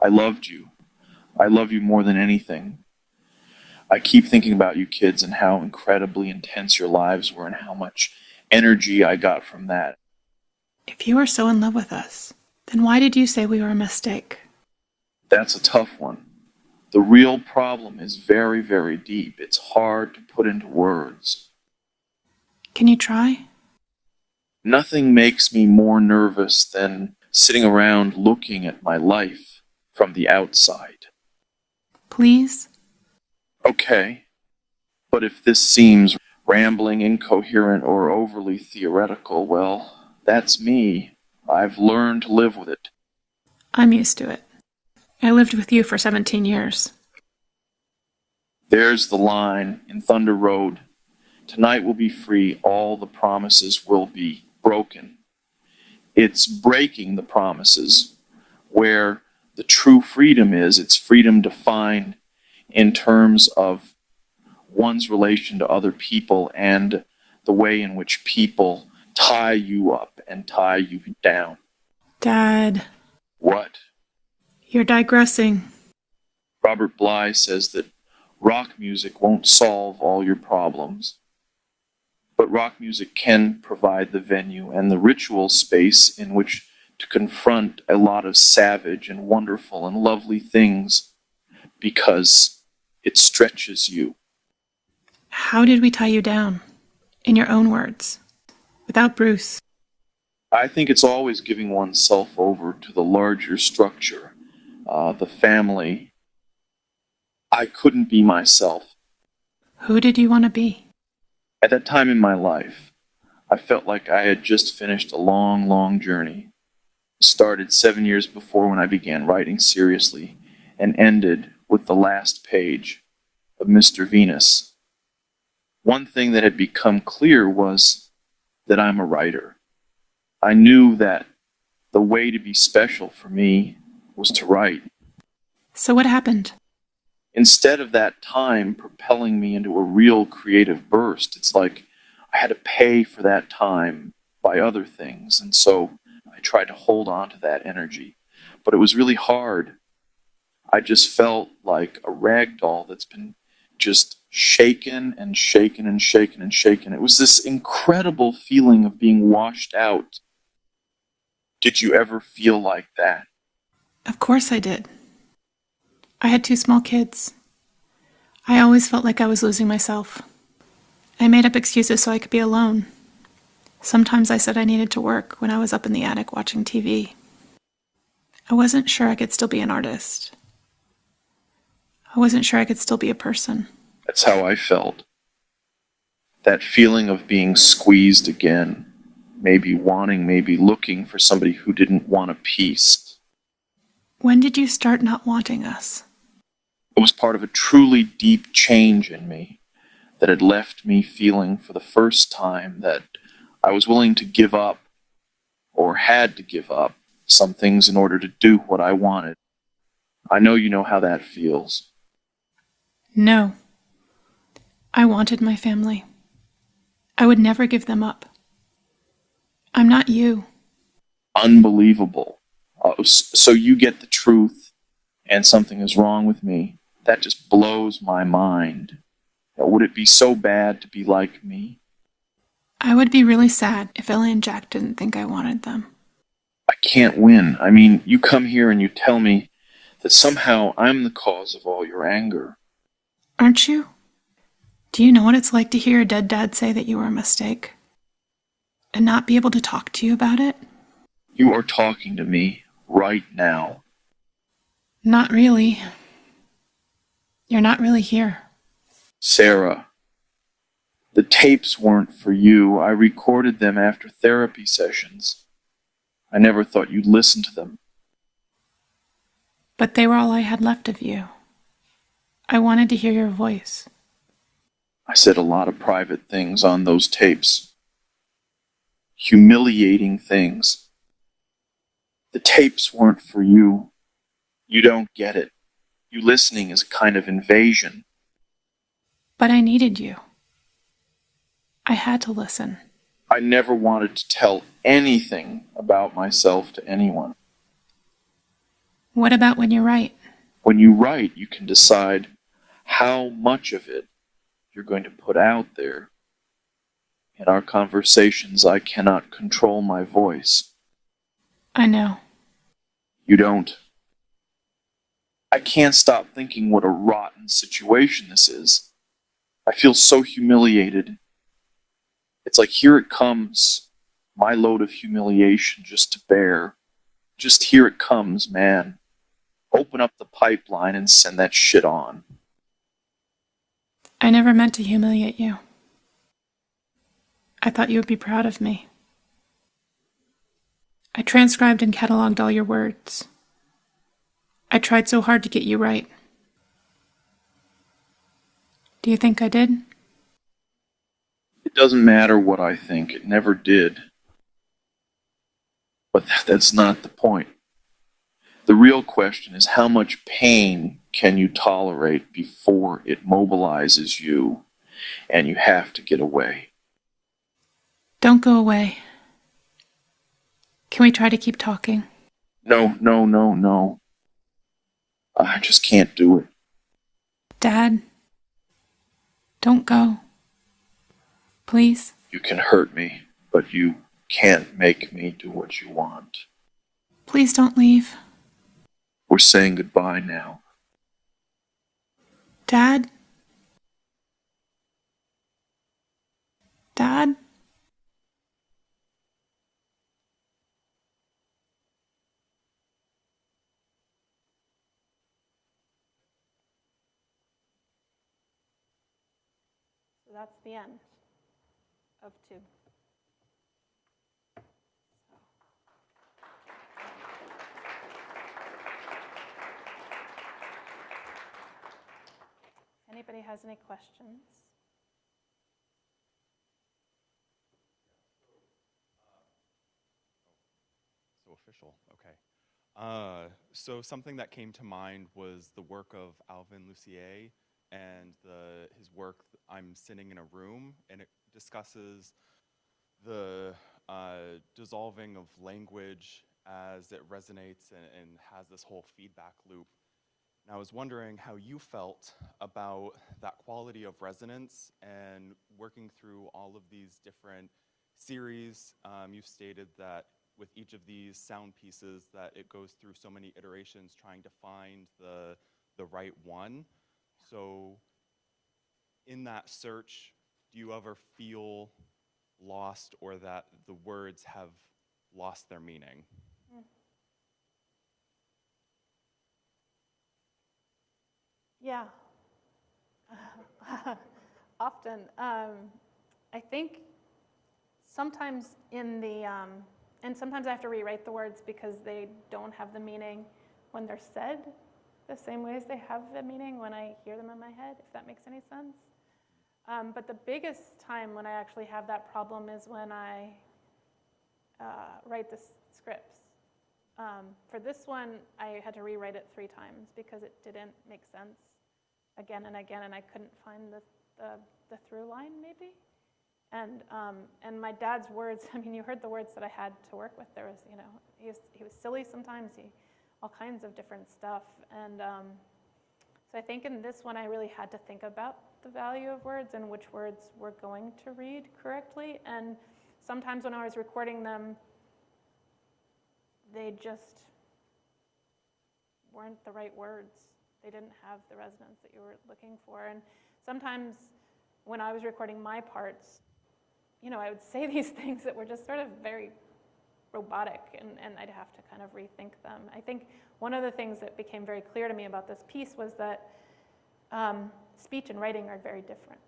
I loved you. I love you more than anything. I keep thinking about you kids and how incredibly intense your lives were and how much energy I got from that. If you were so in love with us, then why did you say we were a mistake? That's a tough one. The real problem is very, very deep. It's hard to put into words. Can you try? Nothing makes me more nervous than sitting around looking at my life from the outside. Please? Okay, but if this seems rambling, incoherent, or overly theoretical, well, that's me. I've learned to live with it. I'm used to it. I lived with you for 17 years. There's the line in Thunder Road. Tonight will be free. All the promises will be broken. It's breaking the promises where the true freedom is. It's freedom defined in terms of one's relation to other people and the way in which people tie you up and tie you down. Dad, What? you're digressing. Robert Bly says that rock music won't solve all your problems, but rock music can provide the venue and the ritual space in which to confront a lot of savage and wonderful and lovely things because it stretches you. How did we tie you down? In your own words. Without Bruce. I think it's always giving oneself over to the larger structure, the family. I couldn't be myself. Who did you want to be? At that time in my life, I felt like I had just finished a long, long journey. It started 7 years before when I began writing seriously and ended with the last page of Mr. Venus. One thing that had become clear was that I'm a writer. I knew that the way to be special for me was to write. So what happened? Instead of that time propelling me into a real creative burst, it's like I had to pay for that time by other things. And so I tried to hold on to that energy. But it was really hard. I just felt like a rag doll that's been just shaken and shaken and shaken and shaken. It was this incredible feeling of being washed out. Did you ever feel like that? Of course I did. I had 2 small kids. I always felt like I was losing myself. I made up excuses so I could be alone. Sometimes I said I needed to work when I was up in the attic watching TV. I wasn't sure I could still be an artist. I wasn't sure I could still be a person. That's how I felt. That feeling of being squeezed again, maybe wanting, maybe looking for somebody who didn't want a piece. When did you start not wanting us? It was part of a truly deep change in me that had left me feeling for the first time that I was willing to give up, or had to give up, some things in order to do what I wanted. I know you know how that feels. No. I wanted my family. I would never give them up. I'm not you. Unbelievable. So you get the truth and something is wrong with me. That just blows my mind. Would it be so bad to be like me? I would be really sad if Ellie and Jack didn't think I wanted them. I can't win. I mean, you come here and you tell me that somehow I'm the cause of all your anger. Aren't you? Do you know what it's like to hear a dead dad say that you were a mistake? And not be able to talk to you about it? You are talking to me right now. Not really. You're not really here. Sarah, the tapes weren't for you. I recorded them after therapy sessions. I never thought you'd listen to them. But they were all I had left of you. I wanted to hear your voice. I said a lot of private things on those tapes. Humiliating things. The tapes weren't for you. You don't get it. You listening is a kind of invasion. But I needed you. I had to listen. I never wanted to tell anything about myself to anyone. What about when you write? When you write, you can decide how much of it you're going to put out there. In our conversations, I cannot control my voice. I know. You don't. I can't stop thinking what a rotten situation this is. I feel so humiliated. It's like here it comes, my load of humiliation just to bear. Just here it comes, man. Open up the pipeline and send that shit on. I never meant to humiliate you. I thought you would be proud of me. I transcribed and cataloged all your words. I tried so hard to get you right. Do you think I did? It doesn't matter what I think. It never did. But that's not the point. The real question is how much pain can you tolerate before it mobilizes you and you have to get away? Don't go away. Can we try to keep talking? No. I just can't do it. Dad, don't go. Please? You can hurt me, but you can't make me do what you want. Please don't leave. We're saying goodbye now. Dad? Dad? So that's the end of 2. Anybody has any questions? So official, okay. So something that came to mind was the work of Alvin Lucier and his work, I'm Sitting in a Room, and it discusses the dissolving of language as it resonates and has this whole feedback loop. And I was wondering how you felt about that quality of resonance and working through all of these different series. You've stated that with each of these sound pieces that it goes through so many iterations trying to find the right one. So in that search, do you ever feel lost or that the words have lost their meaning? Yeah. Often. I think sometimes and sometimes I have to rewrite the words because they don't have the meaning when they're said the same way as they have the meaning when I hear them in my head, if that makes any sense. But the biggest time when I actually have that problem is when I write the scripts. For this one, I had to rewrite it 3 times because it didn't make sense again and again, and I couldn't find the through line, maybe. And my dad's words, I mean, you heard the words that I had to work with. There was, he was silly sometimes, all kinds of different stuff. And so I think in this one, I really had to think about the value of words and which words were going to read correctly. And sometimes when I was recording them, they just weren't the right words. They didn't have the resonance that you were looking for. And sometimes when I was recording my parts, I would say these things that were just sort of very robotic, and I'd have to kind of rethink them. I think one of the things that became very clear to me about this piece was that speech and writing are very different,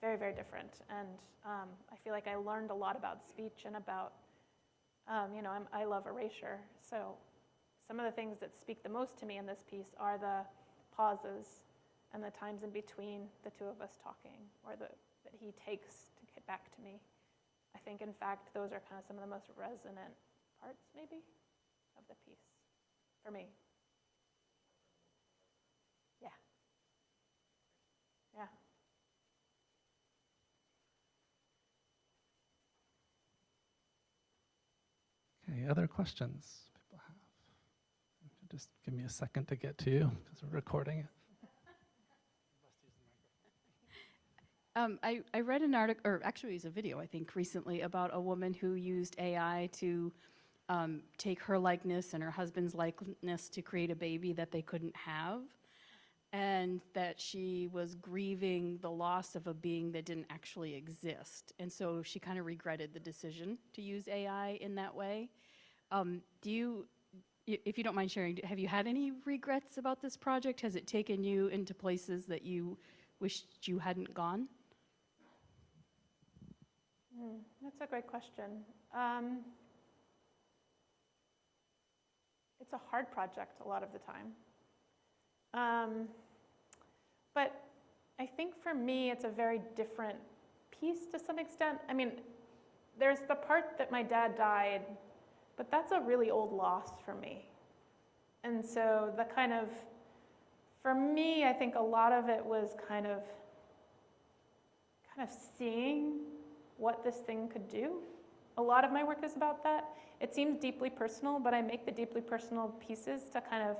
very, very different. And I feel like I learned a lot about speech and about, I love erasure. So some of the things that speak the most to me in this piece are the pauses and the times in between the two of us talking, or that he takes to get back to me. I think, in fact, those are kind of some of the most resonant parts, maybe, of the piece, for me. Yeah. Yeah. Okay, other questions people have? Just give me a second to get to you, because we're recording it. I read an article, or actually it was a video, I think, recently about a woman who used AI to take her likeness and her husband's likeness to create a baby that they couldn't have, and that she was grieving the loss of a being that didn't actually exist. And so she kind of regretted the decision to use AI in that way. Do you, if you don't mind sharing, have you had any regrets about this project? Has it taken you into places that you wished you hadn't gone? That's a great question. It's a hard project a lot of the time. But I think for me, it's a very different piece to some extent. I mean, there's the part that my dad died, but that's a really old loss for me. And so the kind of, for me, I think a lot of it was kind of seeing what this thing could do. A lot of my work is about that. It seems deeply personal, but I make the deeply personal pieces to kind of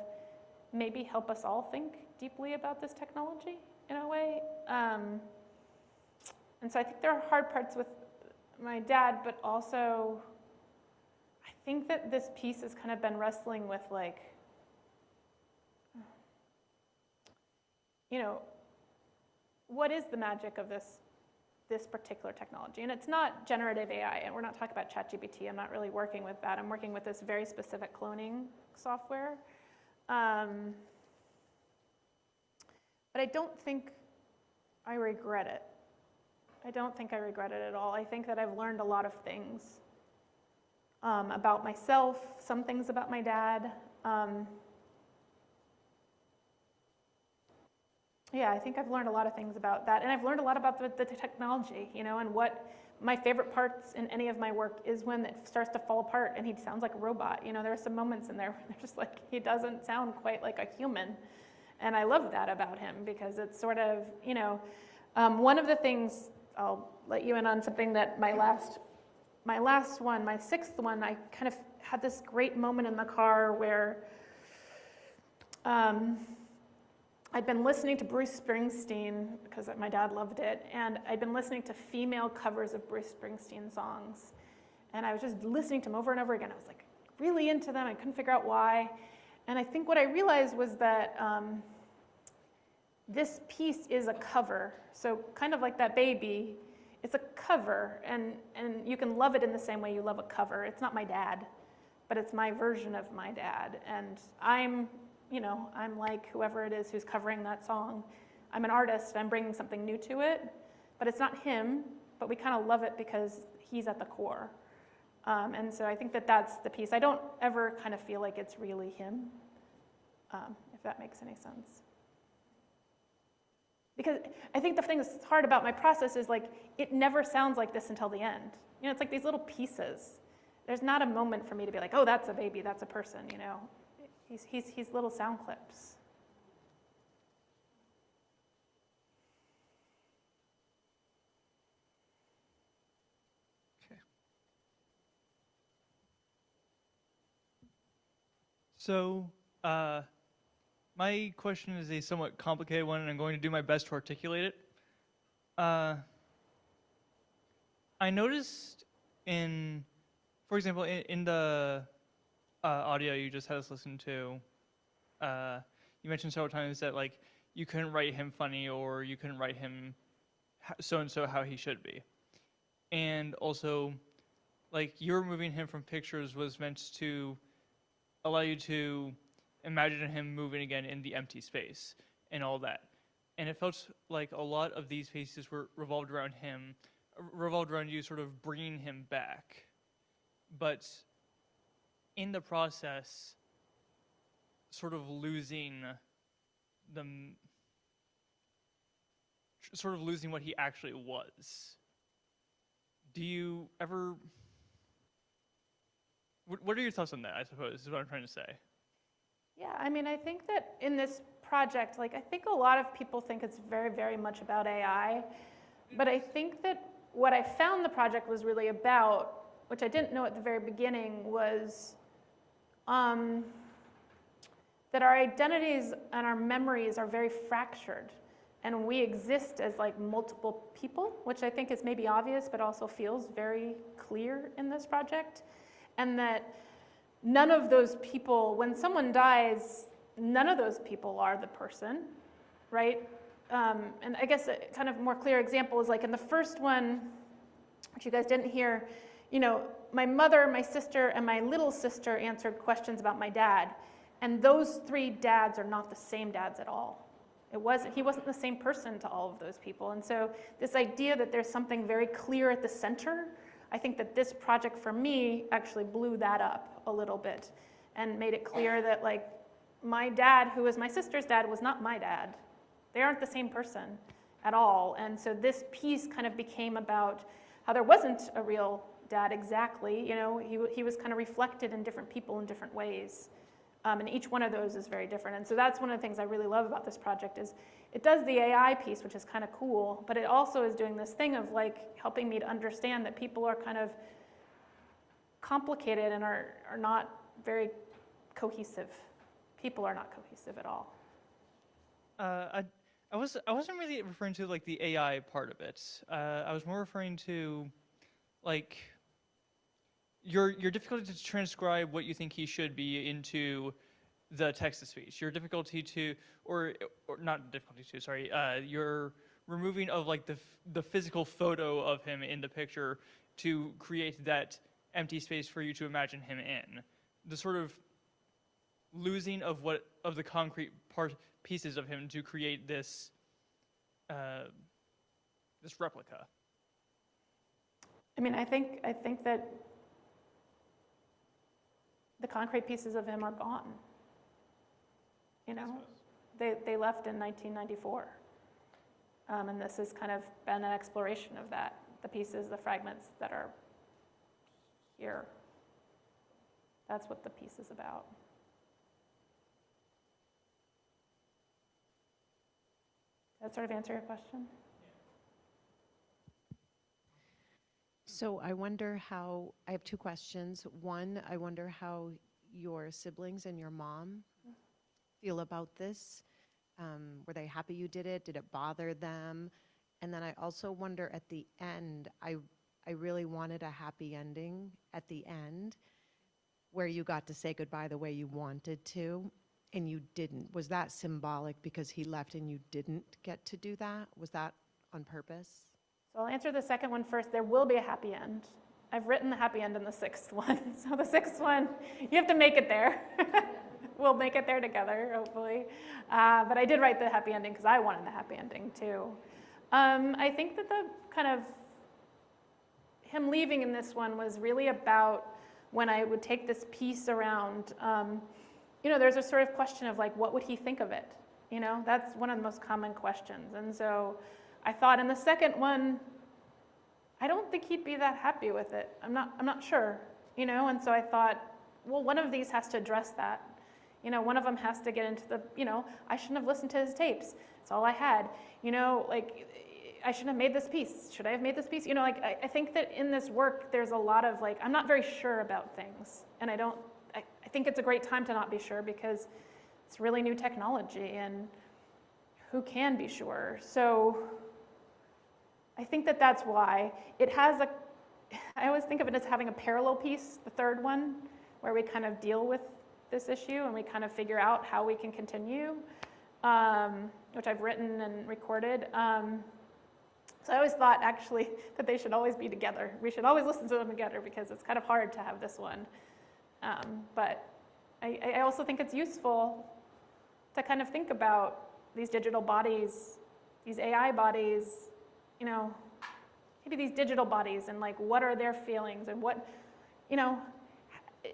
maybe help us all think deeply about this technology in a way. And so I think there are hard parts with my dad, but also I think that this piece has kind of been wrestling with, like, what is the magic of this particular technology? And it's not generative AI, and we're not talking about ChatGPT. I'm not really working with that. I'm working with this very specific cloning software. But I don't think I regret it. I don't think I regret it at all. I think that I've learned a lot of things about myself, some things about my dad. Yeah, I think I've learned a lot of things about that. And I've learned a lot about the technology, and what my favorite parts in any of my work is when it starts to fall apart and he sounds like a robot. There are some moments in there where they're just like, he doesn't sound quite like a human. And I love that about him, because it's sort of, one of the things, I'll let you in on something that my last one, my sixth one, I kind of had this great moment in the car where I'd been listening to Bruce Springsteen, because my dad loved it, and I'd been listening to female covers of Bruce Springsteen songs. And I was just listening to them over and over again. I was like really into them. I couldn't figure out why. And I think what I realized was that this piece is a cover. So kind of like that baby, it's a cover, and you can love it in the same way you love a cover. It's not my dad, but it's my version of my dad. And I'm like whoever it is who's covering that song. I'm an artist, I'm bringing something new to it, but it's not him, but we kind of love it because he's at the core. And so I think that that's the piece. I don't ever kind of feel like it's really him, if that makes any sense. Because I think the thing that's hard about my process is, like, it never sounds like this until the end. It's like these little pieces. There's not a moment for me to be like, oh, that's a baby, that's a person, He's little sound clips. Okay. So, my question is a somewhat complicated one, and I'm going to do my best to articulate it. I noticed for example, in the audio you just had us listen to, You mentioned several times that like you couldn't write him funny or you couldn't write him so and so how he should be, and also like you removing him from pictures was meant to allow you to imagine him moving again in the empty space and all that. And it felt like a lot of these pieces were revolved around him, revolved around you sort of bringing him back. But in the process, sort of losing what he actually was. Do you ever... What are your thoughts on that, I suppose, is what I'm trying to say. Yeah, I mean, I think that in this project, like, I think a lot of people think it's very, very much about AI, but I think that what I found the project was really about, which I didn't know at the very beginning, was that our identities and our memories are very fractured, and we exist as like multiple people, which I think is maybe obvious, but also feels very clear in this project, and that none of those people, when someone dies, none of those people are the person, right? And I guess a kind of more clear example is like in the first one, which you guys didn't hear, you know, my mother, my sister, and my little sister answered questions about my dad. And those three dads are not the same dads at all. He wasn't the same person to all of those people. And so this idea that there's something very clear at the center, I think that this project for me actually blew that up a little bit and made it clear that like my dad, who was my sister's dad, was not my dad. They aren't the same person at all. And so this piece kind of became about how there wasn't a real dad exactly. You know, he was kind of reflected in different people in different ways. And each one of those is very different. And so that's one of the things I really love about this project is it does the AI piece, which is kind of cool, but it also is doing this thing of like helping me to understand that people are kind of complicated and are not very cohesive. People are not cohesive at all. I wasn't really referring to like the AI part of it. I was more referring to like your difficulty to transcribe what you think he should be into the text-to-speech. Your difficulty to, or not difficulty to, sorry, your removing of like the physical photo of him in the picture to create that empty space for you to imagine him in. The sort of losing of the concrete pieces of him to create this this replica. I mean, I think that the concrete pieces of him are gone. You know, they left in 1994. And this has kind of been an exploration of that, the pieces, the fragments that are here. That's what the piece is about. Does that sort of answer your question? So I wonder how, I have two questions. One, I wonder how your siblings and your mom feel about this. Were they happy you did it? Did it bother them? And then I also wonder at the end, I really wanted a happy ending at the end where you got to say goodbye the way you wanted to and you didn't. Was that symbolic because he left and you didn't get to do that? Was that on purpose? So I'll answer the second one first. There will be a happy end. I've written the happy end in the sixth one. So the sixth one, you have to make it there. We'll make it there together, hopefully. But I did write the happy ending because I wanted the happy ending too. I think that the kind of him leaving in this one was really about when I would take this piece around, you know, there's a sort of question of like, what would he think of it? You know, that's one of the most common questions. And so I thought in the second one, I don't think he'd be that happy with it. I'm not sure, you know, and so I thought, well, one of these has to address that. You know, one of them has to get into the, you know, I shouldn't have listened to his tapes. It's all I had. You know, like, I shouldn't have made this piece. Should I have made this piece? You know, like, I think that in this work, there's a lot of, like, I'm not very sure about things. And I think it's a great time to not be sure because it's really new technology and who can be sure? So I think that that's why. It has I always think of it as having a parallel piece, the third one, where we kind of deal with this issue and we kind of figure out how we can continue, which I've written and recorded. So I always thought actually that they should always be together. We should always listen to them together because it's kind of hard to have this one. But I also think it's useful to kind of think about these digital bodies, these AI bodies, you know, maybe these digital bodies and like what are their feelings and what, you know,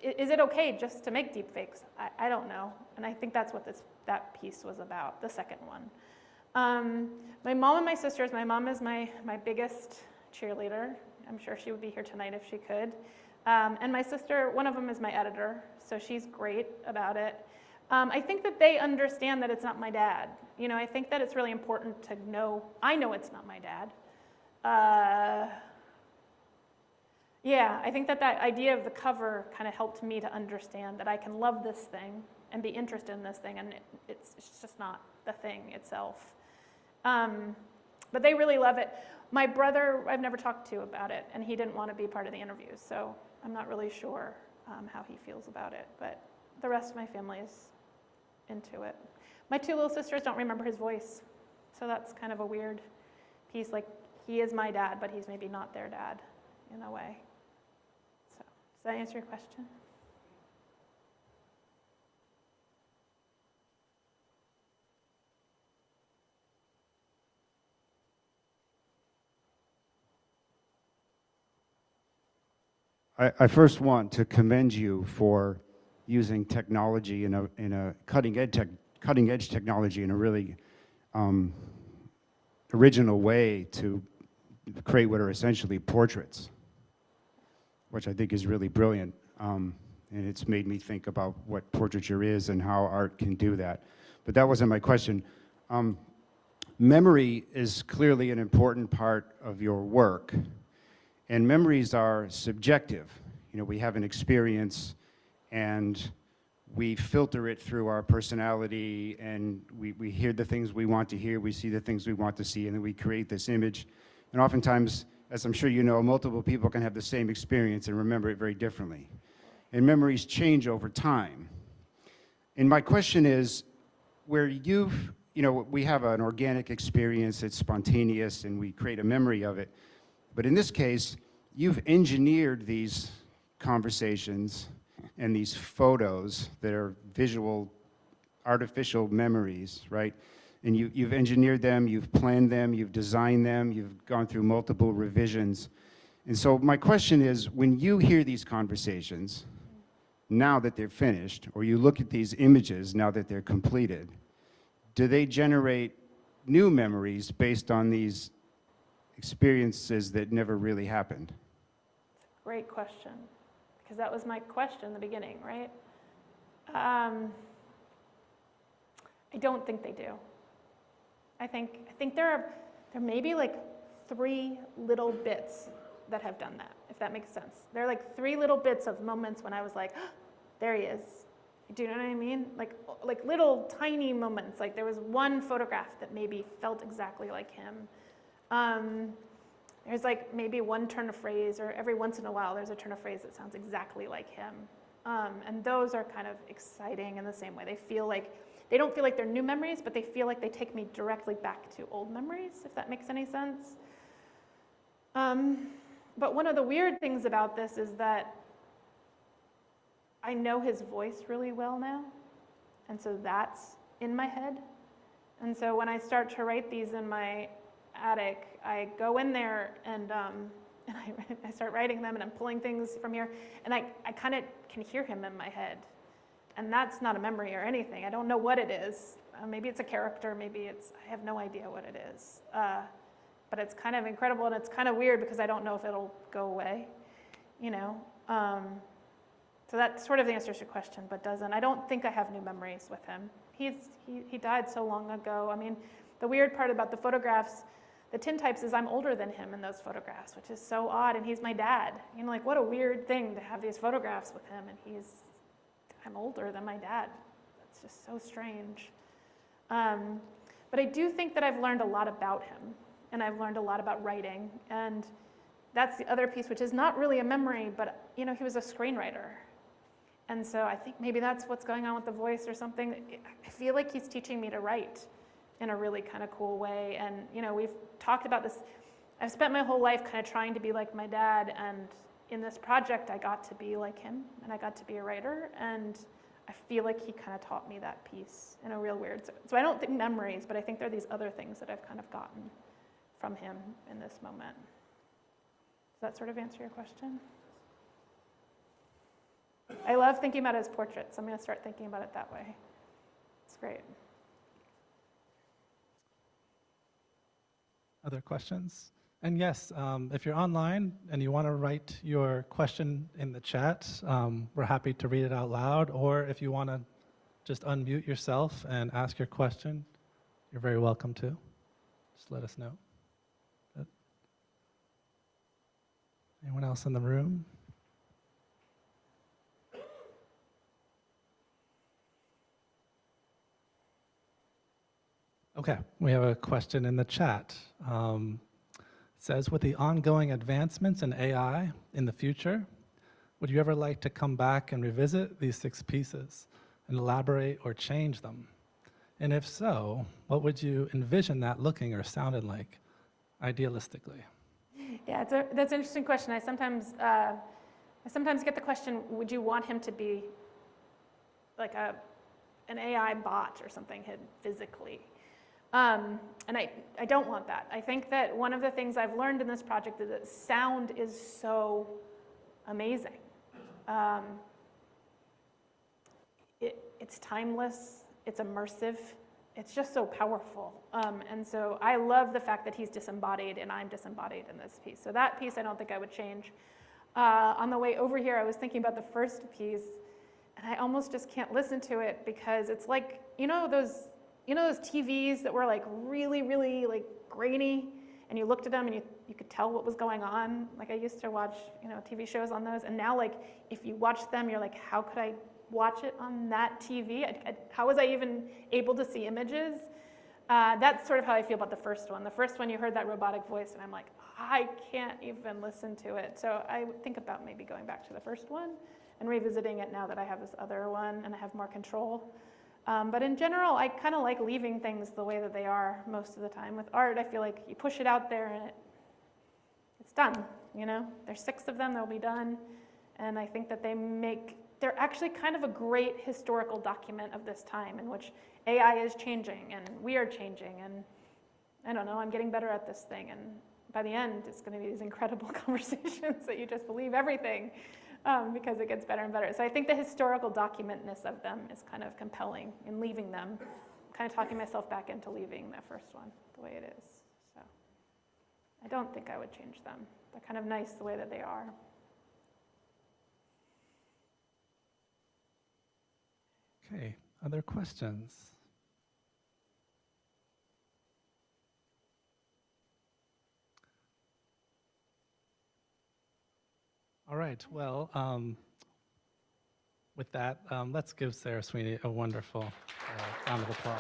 is it okay just to make deepfakes? I don't know. And I think that's what that piece was about, the second one. My mom and my sisters, my mom is my biggest cheerleader. I'm sure she would be here tonight if she could. And my sister, one of them is my editor, so she's great about it. I think that they understand that it's not my dad. You know, I think that it's really important to know, I know it's not my dad. Yeah, I think that idea of the cover kind of helped me to understand that I can love this thing and be interested in this thing, and it's just not the thing itself. But they really love it. My brother, I've never talked to about it, and he didn't want to be part of the interview, so I'm not really sure how he feels about it, but the rest of my family is into it. My two little sisters don't remember his voice, so that's kind of a weird piece. Like, he is my dad, but he's maybe not their dad in a way. So, does that answer your question? I first want to commend you for using technology in a cutting edge technology in a really original way to create what are essentially portraits, which I think is really brilliant. And it's made me think about what portraiture is and how art can do that. But that wasn't my question. Memory is clearly an important part of your work. And memories are subjective. You know, we have an experience and we filter it through our personality, and we hear the things we want to hear, we see the things we want to see, and then we create this image. And oftentimes, as I'm sure you know, multiple people can have the same experience and remember it very differently. And memories change over time. And my question is, where you know, we have an organic experience, it's spontaneous, and we create a memory of it. But in this case, you've engineered these conversations and these photos that are visual, artificial memories, right? And you've engineered them, you've planned them, you've designed them, you've gone through multiple revisions. And so my question is, when you hear these conversations, now that they're finished, or you look at these images now that they're completed, do they generate new memories based on these experiences that never really happened? Great question, because that was my question in the beginning, right? I don't think they do. I think there may be like 3 little bits that have done that, if that makes sense. There are like 3 little bits of moments when I was like, oh, there he is. Do you know what I mean? Like little tiny moments. Like there was one photograph that maybe felt exactly like him. There's like maybe one turn of phrase, or every once in a while there's a turn of phrase that sounds exactly like him. And those are kind of exciting in the same way. They don't feel like they're new memories, but they feel like they take me directly back to old memories, if that makes any sense. But one of the weird things about this is that I know his voice really well now, and so that's in my head. And so when I start to write these in my attic, I go in there and I start writing them, and I'm pulling things from here, and I kind of can hear him in my head. And that's not a memory or anything. I don't know what it is. Maybe it's a character, maybe I have no idea what it is. But it's kind of incredible, and it's kind of weird because I don't know if it'll go away, you know. So that sort of answers your question, but doesn't. I don't think I have new memories with him. He died so long ago. I mean, the weird part about the photographs, the tintypes, is I'm older than him in those photographs, which is so odd, and he's my dad. You know, like what a weird thing to have these photographs with him, and I'm older than my dad. That's just so strange. But I do think that I've learned a lot about him, and I've learned a lot about writing, and that's the other piece, which is not really a memory, but you know, he was a screenwriter. And so I think maybe that's what's going on with the voice or something. I feel like he's teaching me to write in a really kind of cool way. And, you know, we've talked about this. I've spent my whole life kind of trying to be like my dad. And in this project, I got to be like him. And I got to be a writer. And I feel like he kind of taught me that piece in a real weird. So I don't think memories, but I think there are these other things that I've kind of gotten from him in this moment. Does that sort of answer your question? I love thinking about his portraits. I'm going to start thinking about it that way. It's great. Other questions? And yes, if you're online and you want to write your question in the chat, we're happy to read it out loud. Or if you want to just unmute yourself and ask your question, you're very welcome to. Just let us know. But anyone else in the room? Okay, we have a question in the chat. It says, with the ongoing advancements in AI in the future, would you ever like to come back and revisit these 6 pieces and elaborate or change them? And if so, what would you envision that looking or sounding like, idealistically? Yeah, that's an interesting question. I sometimes get the question, would you want him to be like an AI bot or something physically? And I don't want that. I think that one of the things I've learned in this project is that sound is so amazing. It's timeless, it's immersive, it's just so powerful. And so I love the fact that he's disembodied and I'm disembodied in this piece. So that piece I don't think I would change. On the way over here, I was thinking about the first piece, and I almost just can't listen to it because it's like, you know those TVs that were like really, really like grainy, and you looked at them and you could tell what was going on. Like I used to watch, TV shows on those, and now like if you watch them, you're like, how could I watch it on that TV? How was I even able to see images? That's sort of how I feel about the first one. The first one, you heard that robotic voice, and I'm like, I can't even listen to it. So I would think about maybe going back to the first one and revisiting it now that I have this other one and I have more control. But in general, I kind of like leaving things the way that they are most of the time. With art, I feel like you push it out there and it's done, There's 6 of them, they'll be done. And I think that they're actually kind of a great historical document of this time in which AI is changing and we are changing. And I don't know, I'm getting better at this thing. And by the end, it's going to be these incredible conversations that you just believe everything. Because it gets better and better. So I think the historical documentness of them is kind of compelling in leaving them, kind of talking myself back into leaving the first one the way it is. So I don't think I would change them. They're kind of nice the way that they are. Okay, other questions? All right, well, with that, let's give Sarah Sweeney a wonderful round of applause.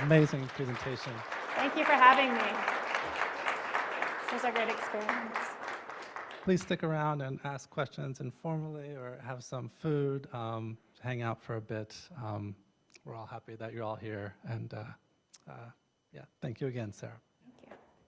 Amazing presentation. Thank you for having me. This was a great experience. Please stick around and ask questions informally or have some food, hang out for a bit. We're all happy that you're all here. And yeah, thank you again, Sarah.